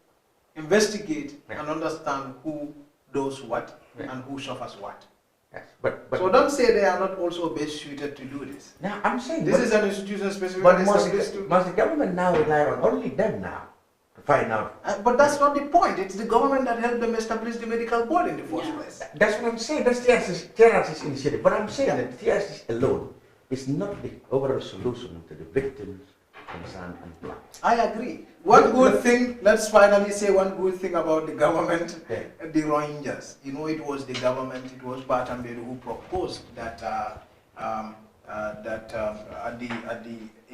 investigate, and understand who does what and who suffers what. Yes, but so don't say they are not also best suited to do this. Now I'm saying this is an institution specifically established to... Must the government now rely on only them now to find out? But that's not the point. It's the government that helped them establish the medical board in the first place. That's what I'm saying. That's TRC's initiative. But I'm saying that TRC alone is not the overall solution to the victims' concern and plan. I agree. One good thing, let's finally say one good thing about the government, the Rohingyas. It was the government, it was Batambere who proposed that in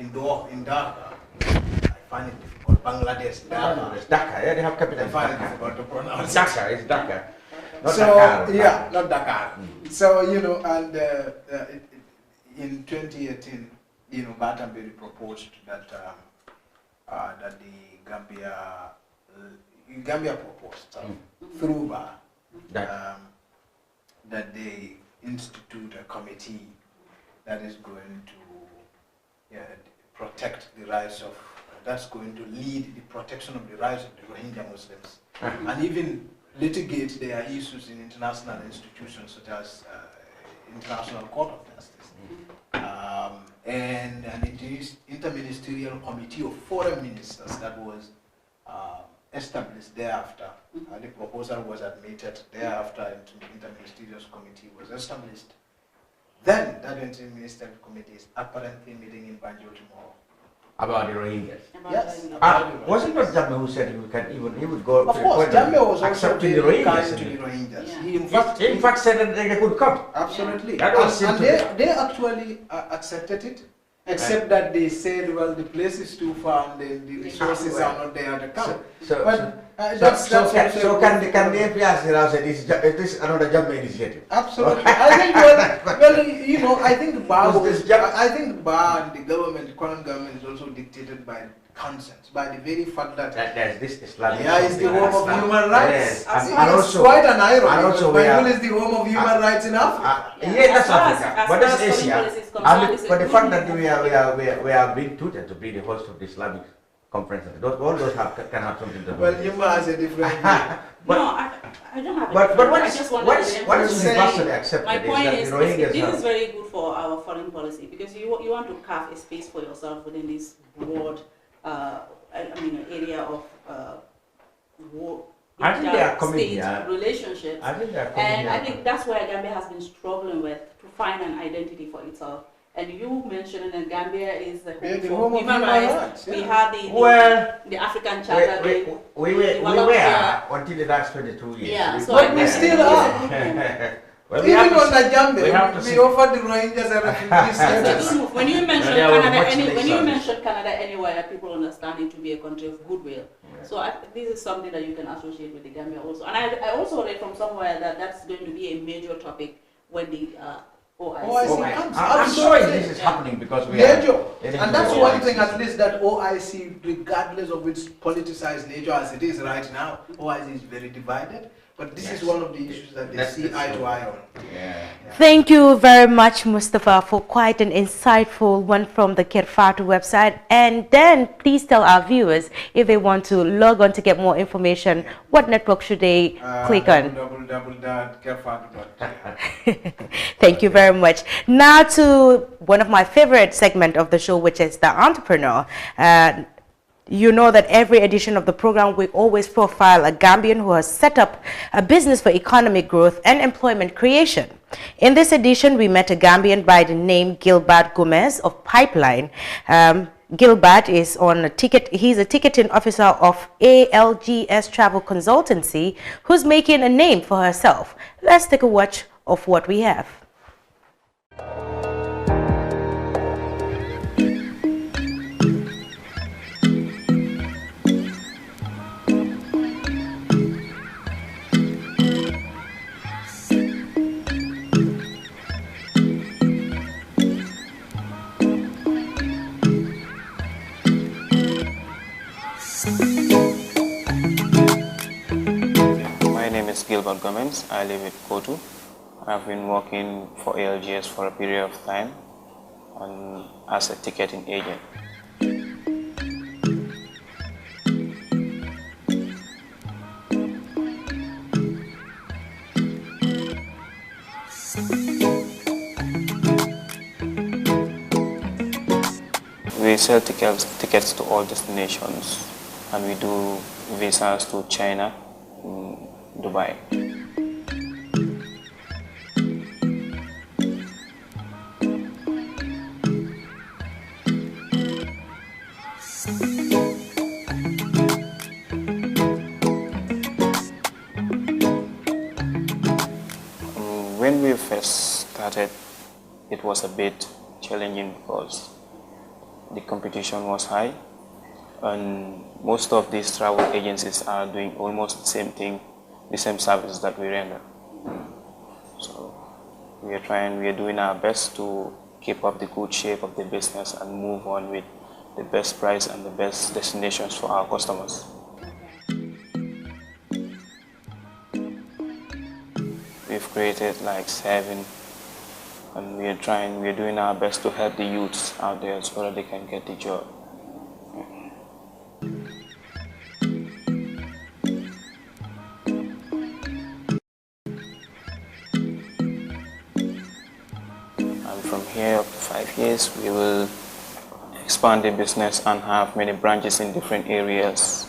Dhaka, I find it difficult, Bangladesh, Dhaka, they have capital. I find it difficult to pronounce. Dhaka, it's Dhaka. Not Dakar. Yeah, not Dakar. So, and in 2018, Batambere proposed that that the Gambia proposed through BA that they institute a committee that is going to protect the rights of, that's going to lead the protection of the rights of the Rohingya Muslims, and even litigate their issues in international institutions such as International Court of Justice. And an interministerial committee of foreign ministers that was established thereafter. The proposal was admitted thereafter, and the interministerial committee was established. Then that interministerial committee is apparently meeting in Banjul tomorrow. About the Rohingyas? Yes. Wasn't it Jammeh who said he would go? Of course, Jammeh was also accepting the Rohingyas. To the Rohingyas. Yeah. He in fact said that they could come. Absolutely. And they actually accepted it, except that they said, well, the place is too far and the resources are not there to come. So can the APRC now say this is another Jammeh initiative? Absolutely. I think I think BA and the government, the current government, is also dictated by conscience, by the very fact that there's this Islamic. Yeah, it's the home of human rights. Yes. And also, quite an irony. And also, Banjul is the home of human rights in Africa. That's Africa, but that's Asia. But the fact that we are being tutored to be the host of the Islamic conferences. All those can have something to do. Well, Yuma has a different view. But- No, I don't have. But I what is just wanted to what is emphasize- universally accepted My is point that is, the Rohingyas this have- is very good for our foreign policy because you want to carve a space for yourself within this broad, area of war. I think they are coming interstate here. relationships. I think they are coming And here. I think that's where Gambia has been struggling with to find an identity for itself. And you mentioned that Gambia is the Yeah, the home home for of human human rights. rights, We yeah. had the African Charter. We were until the last 22 years. Yeah, so But I we think still it's a are. good move. Well, we have Even to on the Jambi, we have to we see- offered the Rohingyas a refugee It's a status. good move. When you mention They were Canada, much when less you service. mention Canada anywhere, people understand it to be a country of goodwill. So this is something that you can associate with the Gambia also. And I also read from somewhere that that's going to be a major topic when the OIC. OIC I'm comes. sure Absolutely. this is happening because we Major. are heading And to that's the one OIC. thing at least that OIC, regardless of its politicized nature as it is right now, OIC is very divided. But this is one of the issues that they see eye to eye on. Yeah. Thank you very much, Mustafa, for quite an insightful one from the Fatou website. And then please tell our viewers if they want to log on to get more information, what network should they click on? www.kerfatu.tr. Thank you very much. Now to one of my favorite segment of the show, which is the entrepreneur. You know that every edition of the program, we always profile a Gambian who has set up a business for economic growth and employment creation. In this edition, we met a Gambian by the name Gilbert Gomez of Pipeline. Gilbert is on a ticket. He's a ticketing officer of ALGS Travel Consultancy, who's making a name for herself. Let's take a watch of what we have. My name is Gilbert Gomez. I live in Fatou. I've been working for ALGS for a period of time and as a ticketing agent. We sell tickets to all destinations, and we do visas to China, Dubai. When we first started, it was a bit challenging because the competition was high, and most of these travel agencies are doing almost the same thing, the same service that we render. So we are doing our best to keep up the good shape of the business and move on with the best price and the best destinations for our customers. We've created like 7, and we are doing our best to help the youths out there so that they can get the job. And from here up to 5 years, we will expand the business and have many branches in different areas.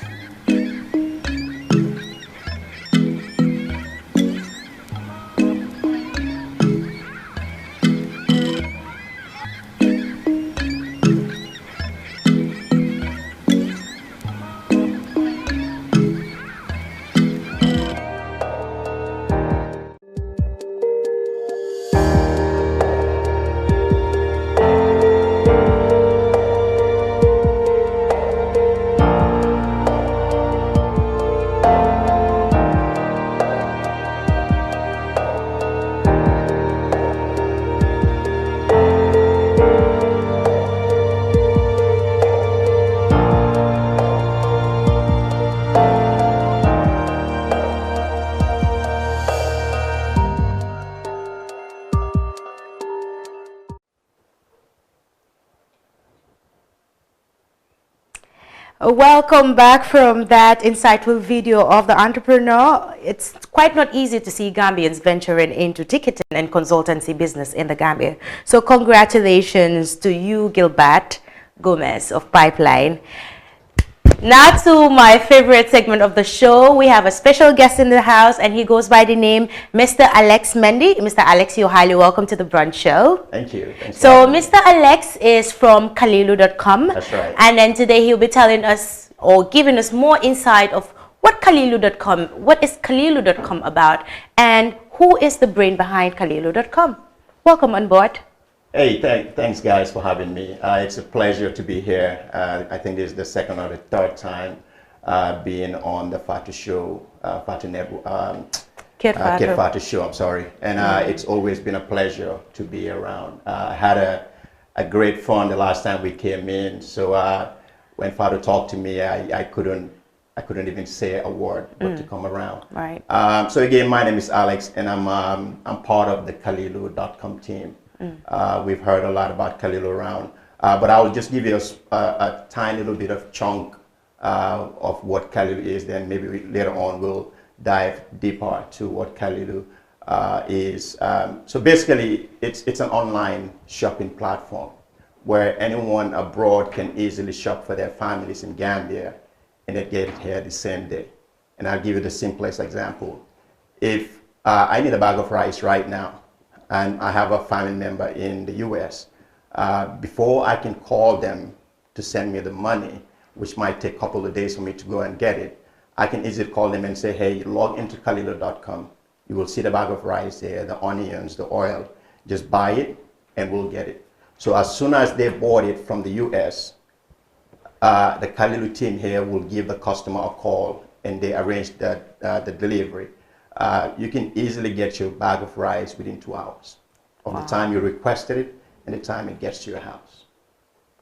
Welcome back from that insightful video of the entrepreneur. It's quite not easy to see Gambians venturing into ticketing and consultancy business in the Gambia. So congratulations to you, Gilbert Gomez of Pipeline. Now to my favorite segment of the show. We have a special guest in the house, and he goes by the name Mr. Alex Mendy. Mr. Alex, you're highly welcome to the Brunch Show. Thank you. Thanks so Mr. Alex is from Kalilu.com. That's right. And then today he'll be telling us or giving us more insight of what what is Kalilu.com about, and who is the brain behind Kalilu.com. Welcome on board. Hey, thanks guys for having me. It's a pleasure to be here. I think this is the second or the third time being on the Fatou show, Kerr Fatou show, I'm sorry. And it's always been a pleasure to be around. I had a great fun the last time we came in. So when Fatou talked to me, I couldn't even say a word but to come around. Right. So again, my name is Alex, and I'm part of the Kalilu.com team. We've heard a lot about Kalilu around, but I will just give you a tiny little bit of chunk of what Kalilu is. Then maybe later on we'll dive deeper to what Kalilu is. So basically, it's an online shopping platform where anyone abroad can easily shop for their families in Gambia, and they get it here the same day. And I'll give you the simplest example. If I need a bag of rice right now, and I have a family member in the US, before I can call them to send me the money, which might take a couple of days for me to go and get it, I can easily call them and say, hey, log into Kalilu.com. You will see the bag of rice there, the onions, the oil. Just buy it and we'll get it. So as soon as they bought it from the US, the Kalilu team here will give the customer a call and they arrange the delivery. You can easily get your bag of rice within 2 hours from the time you requested it and the time it gets to your house.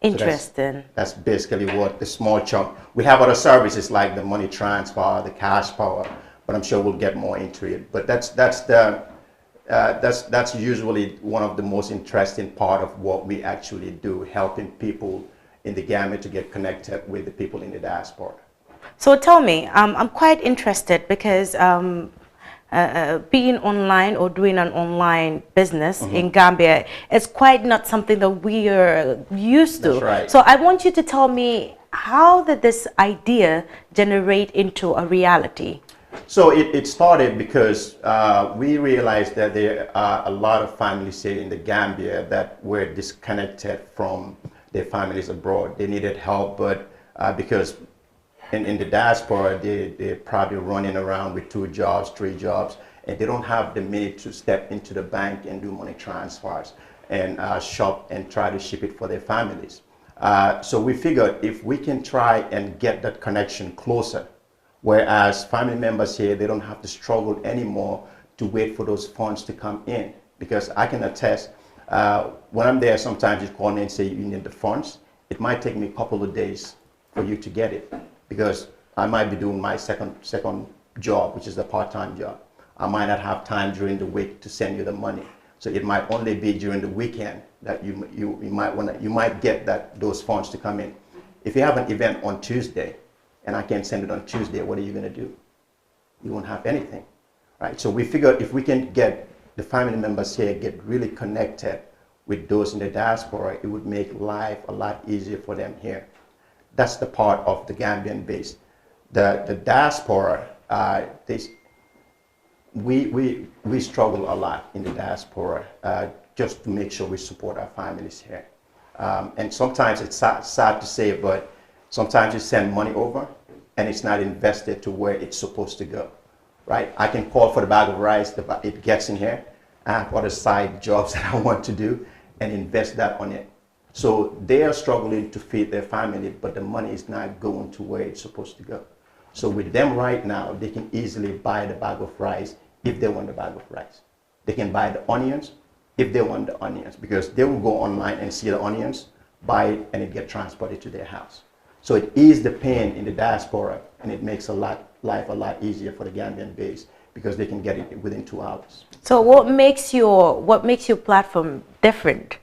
Interesting. So that's basically what the small chunk. We have other services like the money transfer, the cash power, but I'm sure we'll get more into it. But that's usually one of the most interesting part of what we actually do, helping people in the Gambia to get connected with the people in the diaspora. So tell me, I'm quite interested because being online or doing an online business in Gambia is quite not something that we are used to. That's right. So I want you to tell me, how did this idea generate into a reality? So it started because we realized that there are a lot of families here in the Gambia that were disconnected from their families abroad. They needed help, but because in the diaspora, they're probably running around with 2 jobs, 3 jobs, and they don't have the money to step into the bank and do money transfers and shop and try to ship it for their families. So we figured if we can try and get that connection closer, whereas family members here, they don't have to struggle anymore to wait for those funds to come in. Because I can attest, when I'm there, sometimes you call me and say you need the funds. It might take me a couple of days for you to get it, because I might be doing my second job, which is the part-time job. I might not have time during the week to send you the money. So it might only be during the weekend that you might get those funds to come in. If you have an event on Tuesday and I can't send it on Tuesday, what are you going to do? You won't have anything, right? So we figured if we can get the family members here get really connected with those in the diaspora, it would make life a lot easier for them here. That's the part of the Gambian base. The diaspora, we struggle a lot in the diaspora just to make sure we support our families here. And sometimes it's sad to say, but sometimes you send money over and it's not invested to where it's supposed to go, right? I can call for the bag of rice, it gets in here. I have other side jobs that I want to do and invest that on it. So they are struggling to feed their family, but the money is not going to where it's supposed to go. So with them right now, they can easily buy the bag of rice if they want the bag of rice. They can buy the onions if they want the onions, because they will go online and see the onions, buy it, and it gets transported to their house. So it eases the pain in the diaspora, and it makes life a lot easier for the Gambian base, because they can get it within 2 hours. So what makes your platform different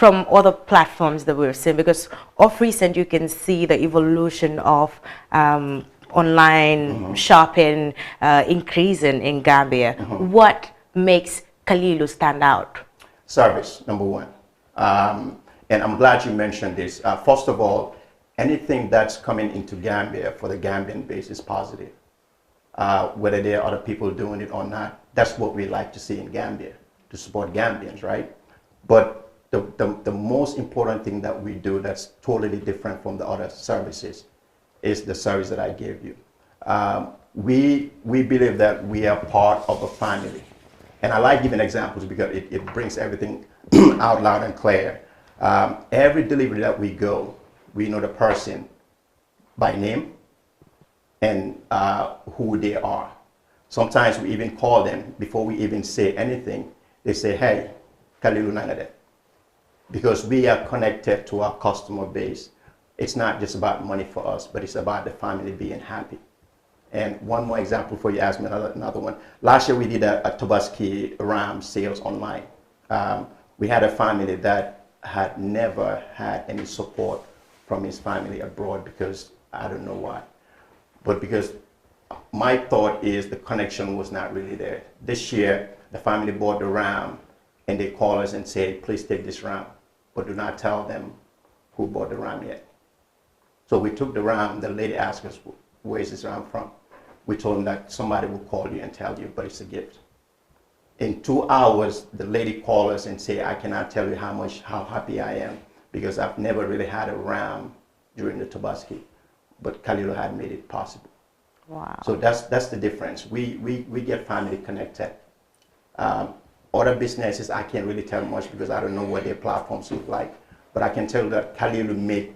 from other platforms that we're seeing? Because of recent, you can see the evolution of online shopping increasing in Gambia. What makes Kalilu stand out? Service, number one. And I'm glad you mentioned this. First of all, anything that's coming into Gambia for the Gambian base is positive. Whether there are other people doing it or not, that's what we like to see in Gambia, to support Gambians, right? But the most important thing that we do that's totally different from the other services is the service that I gave you. We believe that we are part of a family. And I like giving examples because it brings everything out loud and clear. Every delivery that we go, we know the person by name and who they are. Sometimes we even call them before we even say anything. They say, hey, Kalilu Nangade. Because we are connected to our customer base. It's not just about money for us, but it's about the family being happy. And one more example before you ask me another one. Last year we did a Tobaski Ram sales online. We had a family that had never had any support from his family abroad because I don't know why. But because my thought is the connection was not really there. This year, the family bought the ram and they call us and say, please take this ram, but do not tell them who bought the ram yet. So we took the ram, the lady asked us, where is this ram from? We told them that somebody will call you and tell you, but it's a gift. In 2 hours, the lady called us and said, I cannot tell you how happy I am because I've never really had a ram during the Tobaski, but Kalilu had made it possible. Wow. So that's the difference. We get family connected. Other businesses, I can't really tell much because I don't know what their platforms look like, but I can tell you that Kalilu make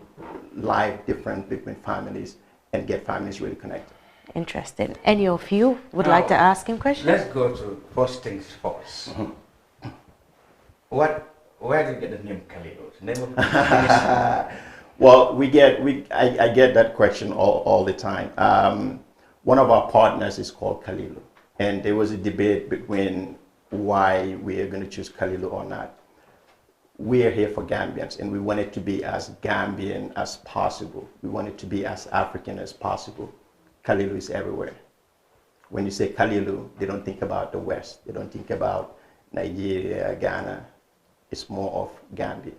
life different between families and get families really connected. Interesting. Any of you would like to ask him questions? Let's go to first things first. Where did you get the name Kalilu? The name of the Well, I get that question all the time. One of our partners is called Kalilu, and there was a debate between why we are going to choose Kalilu or not. We are here for Gambians, and we want it to be as Gambian as possible. We want it to be as African as possible. Kalilu is everywhere. When you say Kalilu, they don't think about the West. They don't think about Nigeria, Ghana. It's more of Gambia.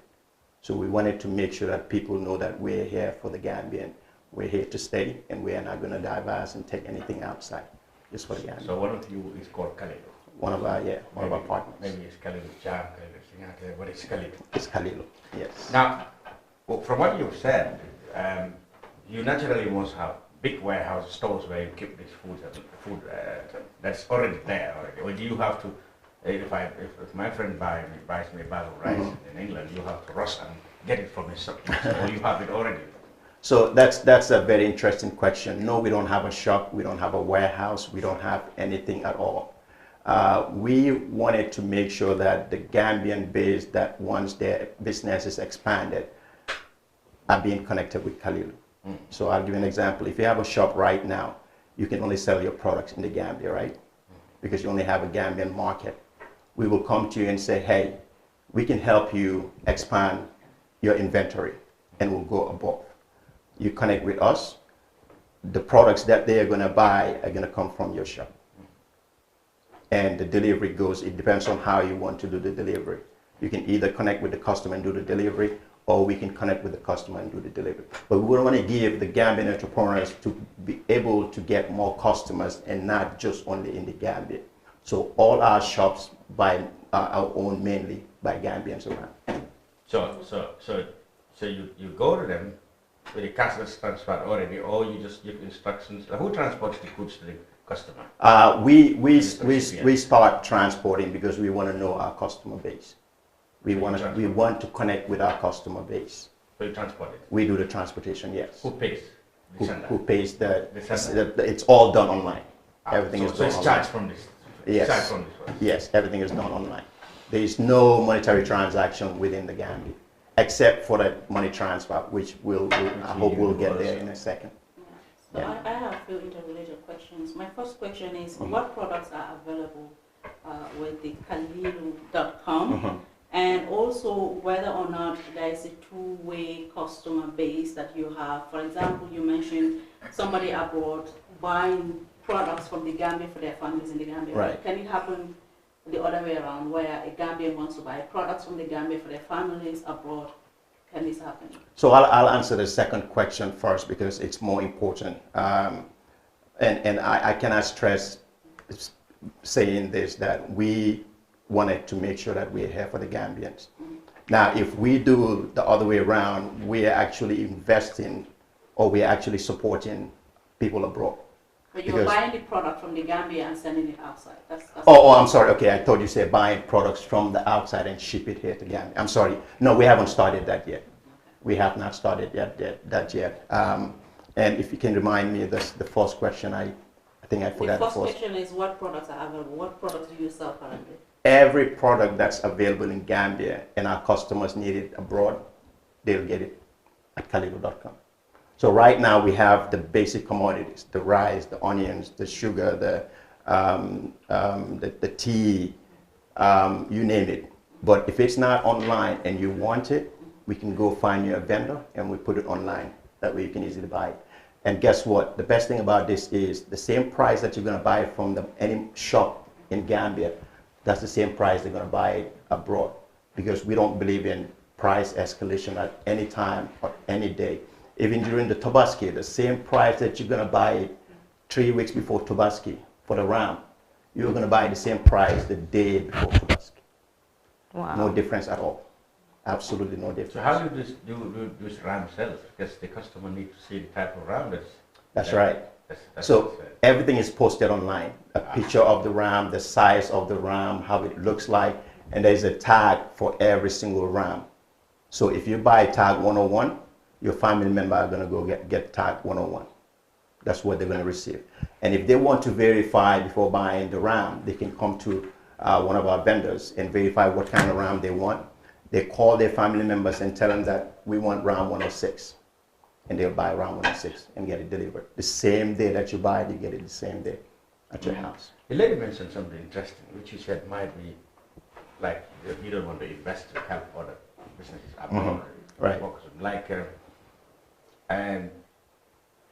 So we wanted to make sure that people know that we're here for the Gambian. We're here to stay, and we are not going to diverse and take anything outside. Just for the Gambian. So one of you is called Kalilu. One of our partners. Maybe it's Kalilu Jam, Kalilu Singate, but it's Kalilu. It's Kalilu, yes. Now, from what you've said, you naturally must have big warehouse stores where you keep this food that's already there already. Or do you have to, if my friend buys me a bag of rice in England, you have to rush and get it from his shop, or you have it already? So that's a very interesting question. No, we don't have a shop, we don't have a warehouse, we don't have anything at all. We wanted to make sure that the Gambian base that once their business is expanded are being connected with Kalilu. So I'll give you an example. If you have a shop right now, you can only sell your products in the Gambia, right? Because you only have a Gambian market. We will come to you and say, hey, we can help you expand your inventory and we'll go above. You connect with us, the products that they are going to buy are going to come from your shop. And the delivery goes, it depends on how you want to do the delivery. You can either connect with the customer and do the delivery, or we can connect with the customer and do the delivery. But we want to give the Gambian entrepreneurs to be able to get more customers and not just only in the Gambia. So all our shops buy our own mainly by Gambians around. So you go to them with the cashless transfer already, or you just give instructions. Who transports the goods to the customer? We start transporting because we want to know our customer base. We want to connect with our customer base. So you transport it? We do the transportation, yes. Who pays? Who pays it's all done online. Everything is done online. So it's charged from this? Yes. Charged from this? Yes, everything is done online. There is no monetary transaction within the Gambia, except for the money transfer, which I hope we'll get there in a second. So yeah. I have a few interrelated questions. My first question is, what products are available with the Kalilu.com? And also whether or not there is a two-way customer base that you have. For example, you mentioned somebody abroad buying products from the Gambia for their families in the Gambia. Right. Can it happen the other way around, where a Gambian wants to buy products from the Gambia for their families abroad? Can this happen? So I'll answer the second question first because it's more important. And I cannot stress saying this, that we wanted to make sure that we're here for the Gambians. Now, if we do the other way around, we are actually investing, or we are actually supporting people abroad. But you're buying the product from the Gambia and sending it outside. That's I'm sorry. Okay, I thought you said buying products from the outside and ship it here to Gambia. I'm sorry. No, we haven't started that yet. We have not started that yet. And if you can remind me, the first question, I think I forgot the first. The first question is, what products are available? What products do you sell currently? Every product that's available in Gambia and our customers need it abroad, they'll get it at Kalilu.com. So right now we have the basic commodities: the rice, the onions, the sugar, the tea, you name it. But if it's not online and you want it, we can go find you a vendor and we put it online. That way you can easily buy it. And guess what? The best thing about this is the same price that you're going to buy it from any shop in Gambia, that's the same price they're going to buy it abroad, because we don't believe in price escalation at any time or any day. Even during the Tobaski, the same price that you're going to buy it 3 weeks before Tobaski for the ram, you're going to buy the same price the day before Tobaski. Wow. No difference at all. Absolutely no difference. So how do this ram sell? Because the customer needs to see the type of ram that's right. That's So everything is posted online. A picture of the ram, the size of the ram, how it looks like, and there's a tag for every single ram. So if you buy tag 101, your family member are going to go get tag 101. That's what they're going to receive. And if they want to verify before buying the ram, they can come to one of our vendors and verify what kind of ram they want. They call their family members and tell them that we want ram 106. And they'll buy ram 106 and get it delivered. The same day that you buy it, you get it the same day at your house. The lady mentioned something interesting, which you said might be like you don't want to invest to help other businesses abroad. Right. Focus on, like, and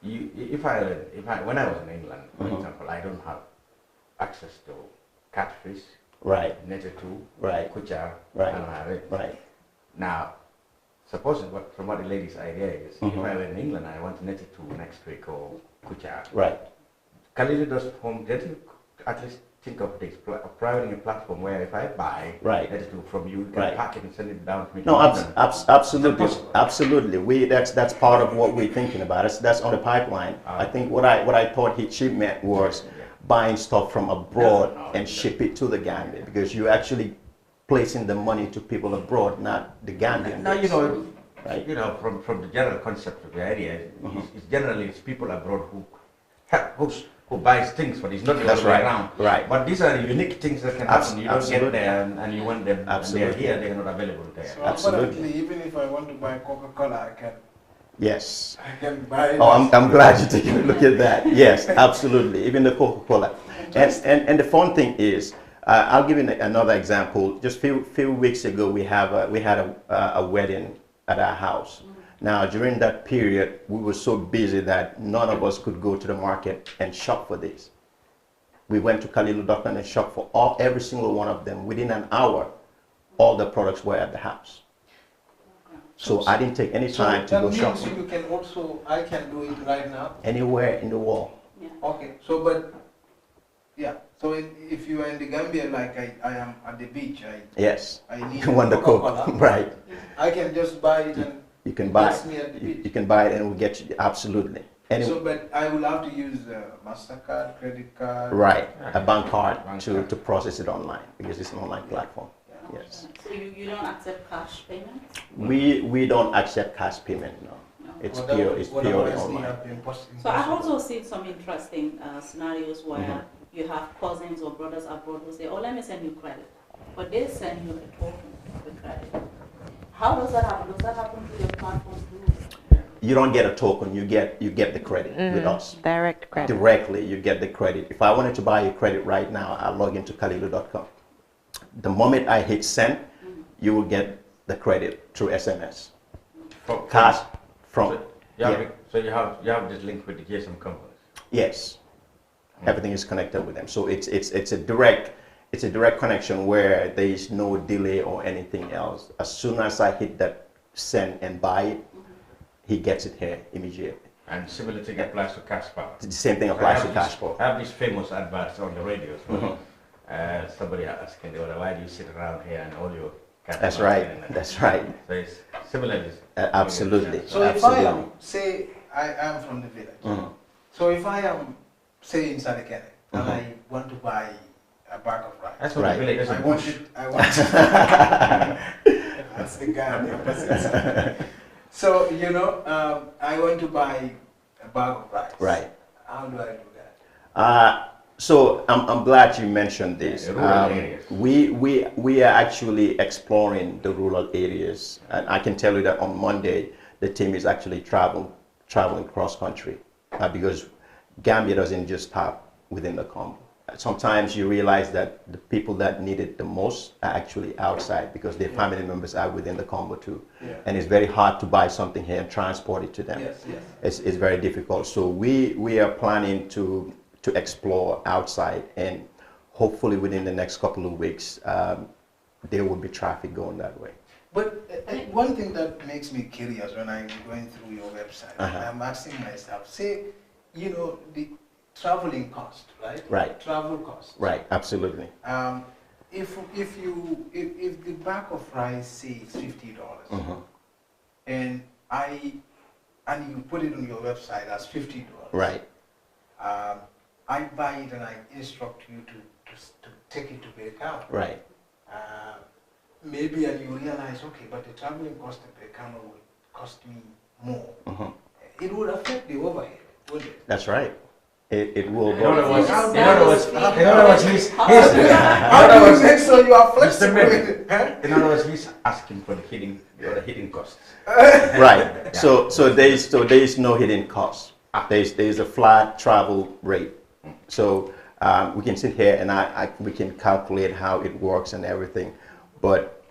if I when I was in England, for example, I don't have access to catfish, Right. netatu, Right. kuchar, Right. I don't have it. Right. Now, supposing from what the lady's idea is, if I were in England, I want netatu next week or kuchar. Right. Kalilu.com, did you at least think of this, providing a platform where if I buy netatu from you, you can pack it and send it down to me? No, absolutely, absolutely. That's part of what we're thinking about. That's on the pipeline. I think what I thought she meant was buying stuff from abroad and ship it to the Gambia, because you're actually placing the money to people abroad, not the Gambian. Now from the general concept of the idea, it's generally people abroad who buys things, but it's not the other way around. Right. But these are unique things that can happen. You don't get there and you want them. Absolutely. And they're here, they're not available there. So absolutely. Even if I want to buy Coca-Cola, I can. Yes. I can buy it. Oh, I'm glad you take a look at that. Yes, absolutely. Even the Coca-Cola. And the fun thing is, I'll give you another example. Just few weeks ago, we had a wedding at our house. Now, during that period, we were so busy that none of us could go to the market and shop for this. We went to Kalilu.com and shopped for every single one of them. Within an hour, all the products were at the house. So I didn't take any time to go shopping. So you can also, I can do it right now? Anywhere in the world. Yeah. Okay, so but, yeah, so if you are in the Gambia, like I am at the beach, I need Coca-Cola. Right. I can just buy it and you can buy me at the beach. You can buy it and we'll get you, absolutely. Anyway. So, but I will have to use MasterCard, credit card. Right, a bank card to process it online, because it's an online platform. Yes. So you don't accept cash payments? We don't accept cash payment, no. It's purely online. So I've also seen some interesting scenarios where you have cousins or brothers abroad who say, oh, let me send you credit. But they send you a token with credit. How does that happen? Does that happen to your platform too? You don't get a token, you get the credit with us. Direct credit. Directly, you get the credit. If I wanted to buy your credit right now, I'll log into Kalilu.com. The moment I hit send, you will get the credit through SMS. Cash from. So you have this link with the GSM companies. Yes, everything is connected with them. So it's a direct connection where there is no delay or anything else. As soon as I hit that send and buy it, he gets it here immediately. And similar thing applies to cash power. The same thing applies to cash power. I have these famous adverts on the radio. So somebody asking, why do you sit around here and all your cash That's power right. That's right. So it's similar. Absolutely. So if I am, say, I am from the village. So if I am, say, in Sadekene, and I want to buy a bag of rice. That's what the village is. I want that's the guy on the opposite side. So, I want to buy a bag of rice. Right. How do I do that? So I'm glad you mentioned this. Rural areas. We are actually exploring the rural areas, and I can tell you that on Monday the team is actually traveling cross country because Gambia doesn't just stop within the Congo. Sometimes you realize that the people that need it the most are actually outside because their family members are within the Congo too. Yeah. And it's very hard to buy something here and transport it to them. Yes. It's very difficult. So we are planning to explore outside, and hopefully within the next couple of weeks there will be traffic going that way. But one thing that makes me curious when I'm going through your website, I'm asking myself, say, the traveling cost, right? Right. Travel cost. Right, absolutely. If the bag of rice say is $50, and you put it on your website as $50, right? I buy it and I instruct you to take it to Berkama. Right. Maybe and you realize, okay, but the traveling cost of Berkama will cost me more. It would affect the overhead, wouldn't it? That's right. It will. In other words, How do you make sure you are flexible? In other words, he's asking for the hidden costs. Right. So there is no hidden cost. There is a flat travel rate. So we can sit here and we can calculate how it works and everything. But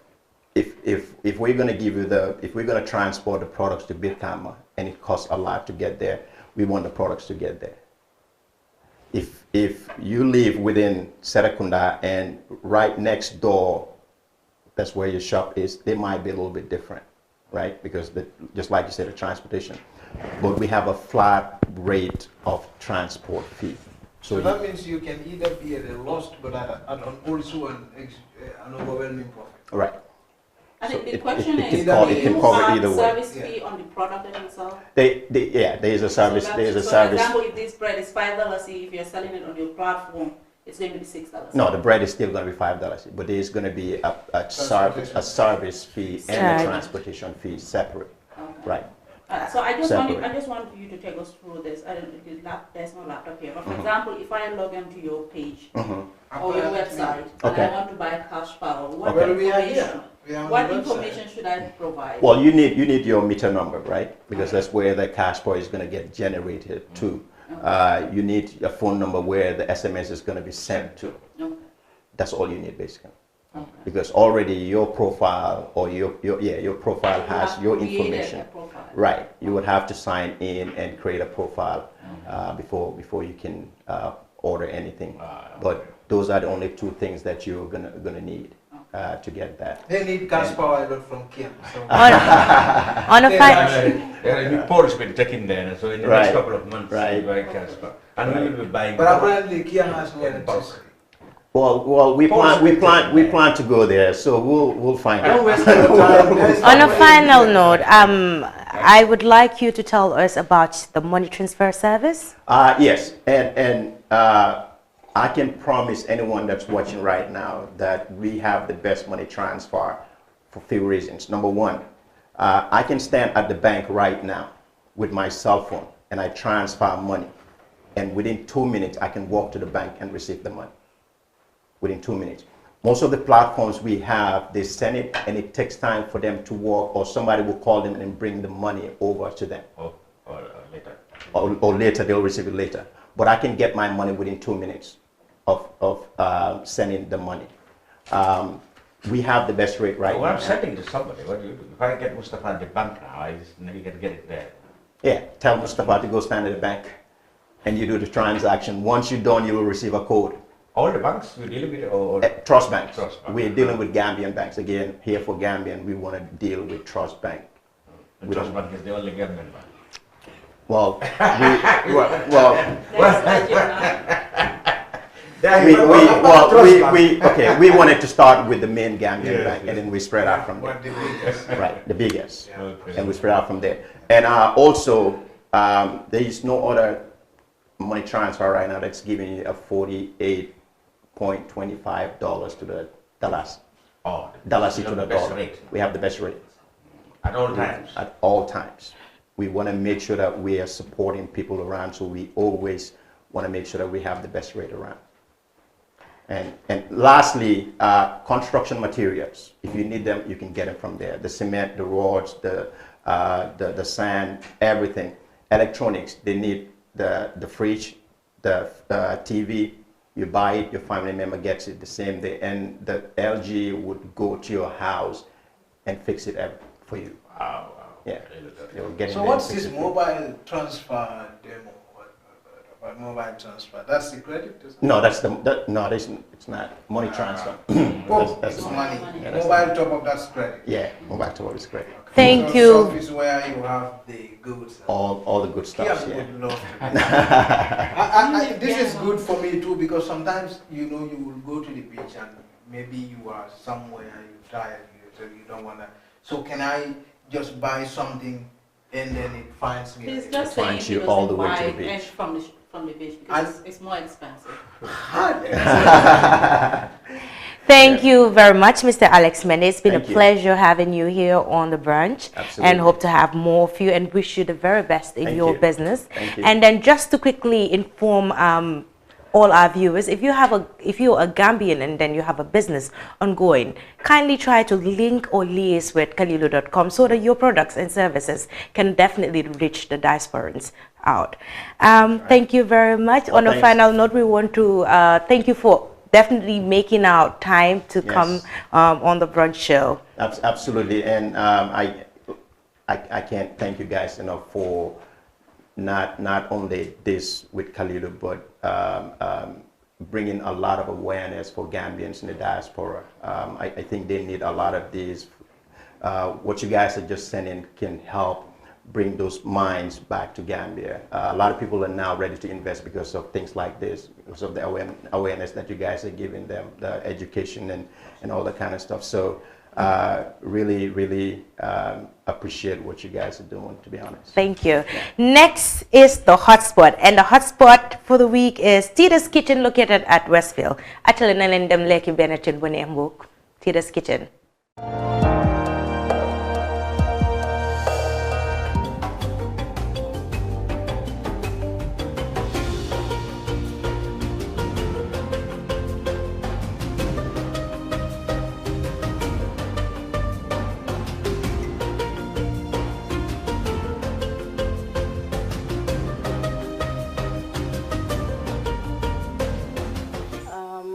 if we're going to give you if we're going to transport the products to Birkama and it costs a lot to get there, we want the products to get there. If you live within Serekunda and right next door, that's where your shop is, they might be a little bit different, right? Because just like you said, the transportation. But we have a flat rate of transport fee. So that means you can either be at a loss, but also an overwhelming profit. Right. And the question is, it can cover either way. Service fee on the product itself? Yeah, there is a service. So there is a for service. example, if this bread is $5, if you're selling it on your platform, it's going to be $6. No, the bread is still going to be $5, but there is going to be a service fee and a transportation fee separate. Okay. Right. So I just want you to take us through this. I don't because there's no laptop here. But for example, if I log into your page or your website and I want to buy cash power, what information should I provide? Well, you need your meter number, right? Because that's where the cash power is going to get generated to. You need a phone number where the SMS is going to be sent to. Okay. That's all you need basically. Okay. Because already your profile or your profile has your information. Right. You would have to sign in and create a profile before you can order anything. But those are the only two things that you're gonna need to get that. They need cash power from Kerr. So. On a final. Polish will take in there, so in the next couple of months, we buy cash power, and we will be buying. But apparently, Kerr has no electricity. Well, we plan to go there, so we'll find out. On a final note, I would like you to tell us about the money transfer service. Yes, and I can promise anyone that's watching right now that we have the best money transfer for a few reasons. Number one, I can stand at the bank right now with my cell phone and I transfer money, and within 2 minutes I can walk to the bank and receive the money. Within 2 minutes. Most of the platforms we have, they send it and it takes time for them to work, or somebody will call them and bring the money over to them. Or later. Or later, they'll receive it later. But I can get my money within 2 minutes of sending the money. we have the best rate right Well, now. I'm sending to somebody. What do you do? If I get Mustafa at the bank now, I just you can get it there. Yeah, tell Mustafa to go stand at the bank and you do the transaction. Once you're done, you will receive a code. All the banks we deal with, or Trust banks. Trust bank. We're dealing with Gambian banks. Again, here for Gambian, we want to deal with Trust Bank. the Trust Bank is the only government bank. Well, we wanted to start with the main Gambian bank, and then we spread out from there. The biggest. Right, the biggest, Okay. and we spread out from there. And also, there is no other money transfer right now that's giving you a $48.25 to the Dallas. Oh, Dallas you to have the the best dollar. rate We have the best rate at all times. at all times. We want to make sure that we are supporting people around, so we always want to make sure that we have the best rate around. And lastly, construction materials. If you need them, you can get them from there. The cement, the rods, the sand, everything. Electronics, they need the fridge, the TV. You buy it, your family member gets it the same day, and the LG would go to your house and fix it for you. Wow. Yeah. They will get it So there what's and fix this it for you. mobile transfer demo? What mobile transfer? That's the credit? No, it's not money transfer. Oh, That's it's the money. Yeah, that's Mobile top up, that's credit. Yeah, go back to what is great. Thank So you. shop is where you have the goods. All the good stuff. Kia Yeah. would love to. This is good for me too, because sometimes you will go to the beach and maybe you are somewhere, you're tired, you don't wanna. So can I just buy something and then it finds me? He's there? just saying finds he you doesn't all the way buy to the it beach. from the beach because it's more expensive. Thank you very much, Mr. Alex Mendy. It's been Thank a you. pleasure having you here on the brunch. Absolutely. And hope to have more of you and wish you the very best in Thank your you. business. Thank you. And then just to quickly inform all our viewers, if you're a Gambian and then you have a business ongoing, kindly try to link or liaise with Kalilu.com so that your products and services can definitely reach the diasporans out. Thank you very much. Well, on a thanks. final note, we want to thank you for definitely making out time to Yes. come on the brunch show. Absolutely, and I can't thank you guys enough for not only this with Kalilu, but bringing a lot of awareness for Gambians in the diaspora. I think they need a lot of these. What you guys are just sending can help bring those minds back to Gambia. A lot of people are now ready to invest because of things like this, because of the awareness that you guys are giving them, the education and all that kind of stuff. So really appreciate what you guys are doing, to be honest. Thank you. Next is the hotspot, and the hotspot for the week is Tita's Kitchen, located at Westfield. Actually, na len dem leki benetin bu neex mbok. Tita's Kitchen.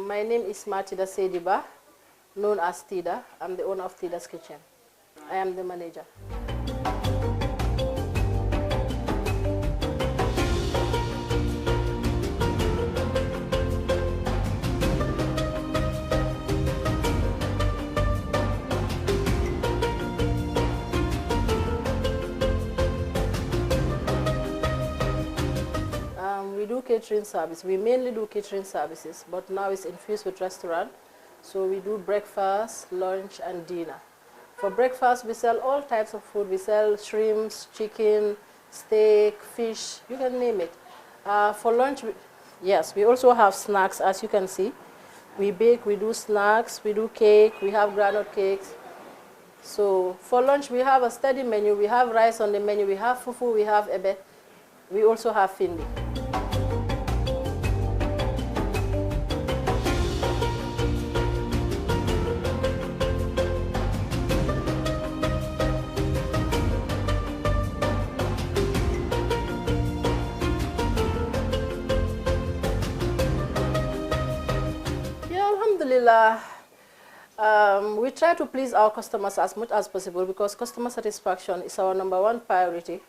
My name is Martida Sediba, known as Tida. I'm the owner of Tida's Kitchen. I am the manager. We do catering service. We mainly do catering services, but now it's infused with restaurant. So we do breakfast, lunch, and dinner. For breakfast, we sell all types of food. We sell shrimps, chicken, steak, fish, you can name it. For lunch, yes, we also have snacks, as you can see. We bake, we do snacks, we do cake, we have granite cakes. So for lunch, we have a steady menu. We have rice on the menu, we have fufu, we have ebe. We also have findi. Yeah, alhamdulillah. We try to please our customers as much as possible because customer satisfaction is our #1 priority.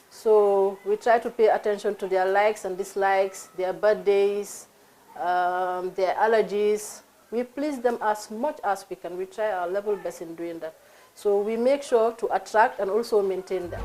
So we try to pay attention to their likes and dislikes, their birthdays, their allergies. We please them as much as we can. We try our level best in doing that. So we make sure to attract and also maintain them.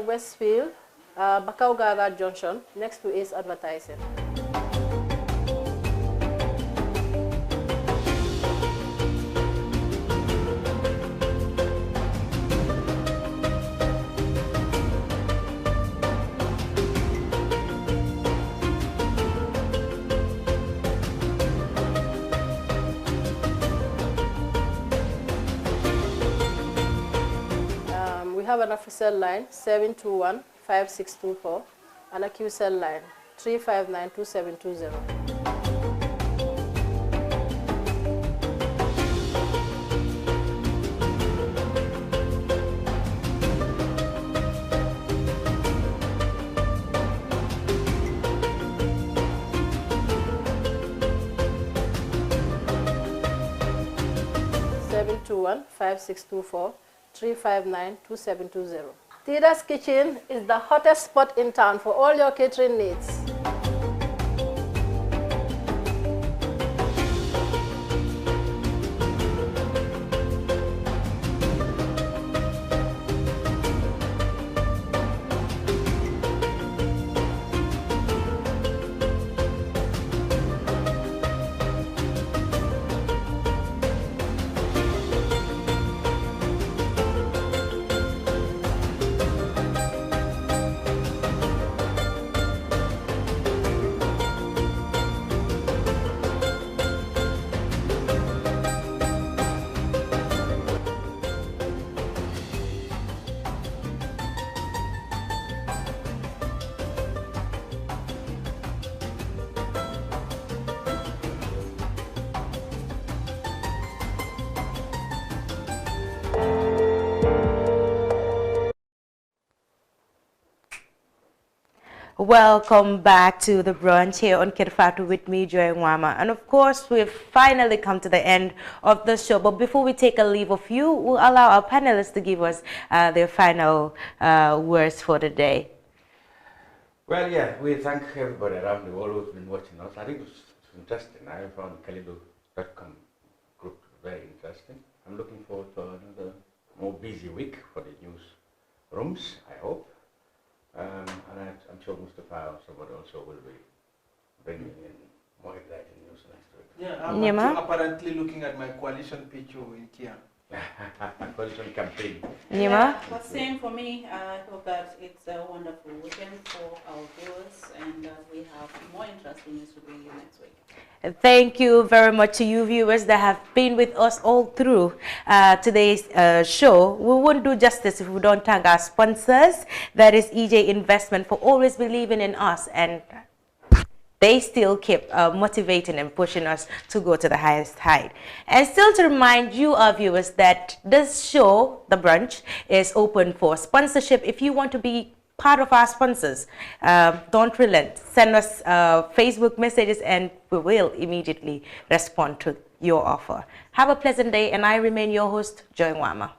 Westfield, Bakaugara Junction, next to Ace Advertising. We have an official line 721-5624 and a QCell line 359-2720. (721-5624). 359-2720. Tita's Kitchen is the hottest spot in town for all your catering needs. Welcome back to the brunch here on Kerr Fatou with me, Joy Nwama. And of course, we've finally come to the end of the show. But before we take a leave of you, we'll allow our panelists to give us their final words for the day. Well, yeah, we thank everybody around the world who's been watching us. I think it's interesting. I found Kalido.com group very interesting. I'm looking forward to another more busy week for the news rooms, I hope. And I'm sure Mustafa or somebody also will be bringing in more exciting news next week. Yeah, I'm apparently looking at my coalition picture in Kia. Coalition campaign. Yeah, but same for me. I hope that it's a wonderful weekend for our viewers and we have more interesting news to bring you next week. Thank you very much to you viewers that have been with us all through today's show. We won't do justice if we don't thank our sponsors. That is EJ Investment for always believing in us, and they still keep motivating and pushing us to go to the highest height. And still to remind you, our viewers, that this show, The Brunch, is open for sponsorship. If you want to be part of our sponsors, don't relent. Send us Facebook messages and we will immediately respond to your offer. Have a pleasant day, and I remain your host, Joy Nwama.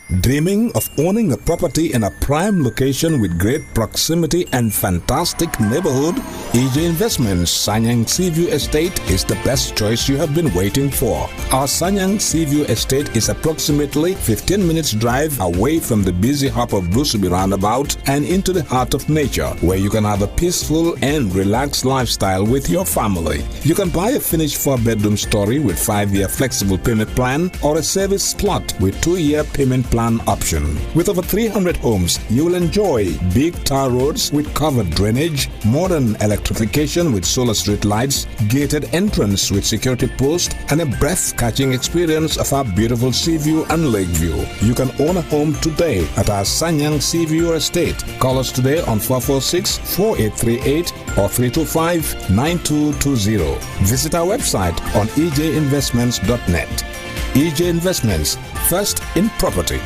Dreaming of owning a property in a prime location with great proximity and fantastic neighborhood? EJ Investments Sanyang Seaview Estate is the best choice you have been waiting for. Our Sanyang Seaview Estate is approximately 15 minutes drive away from the busy hub of Brusubi roundabout and into the heart of nature, where you can have a peaceful and relaxed lifestyle with your family. You can buy a finished 4-bedroom story with 5-year flexible payment plan or a service plot with 2-year payment plan option. With over 300 homes, you will enjoy big tar roads with covered drainage, modern electrification with solar street lights, gated entrance with security post, and a breath-catching experience of our beautiful sea view and lake view. You can own a home today at our Sanyang Seaview Estate. Call us today on 446-4838 or 325-9220. Visit our website on ejinvestments.net. EJ Investments, first in property.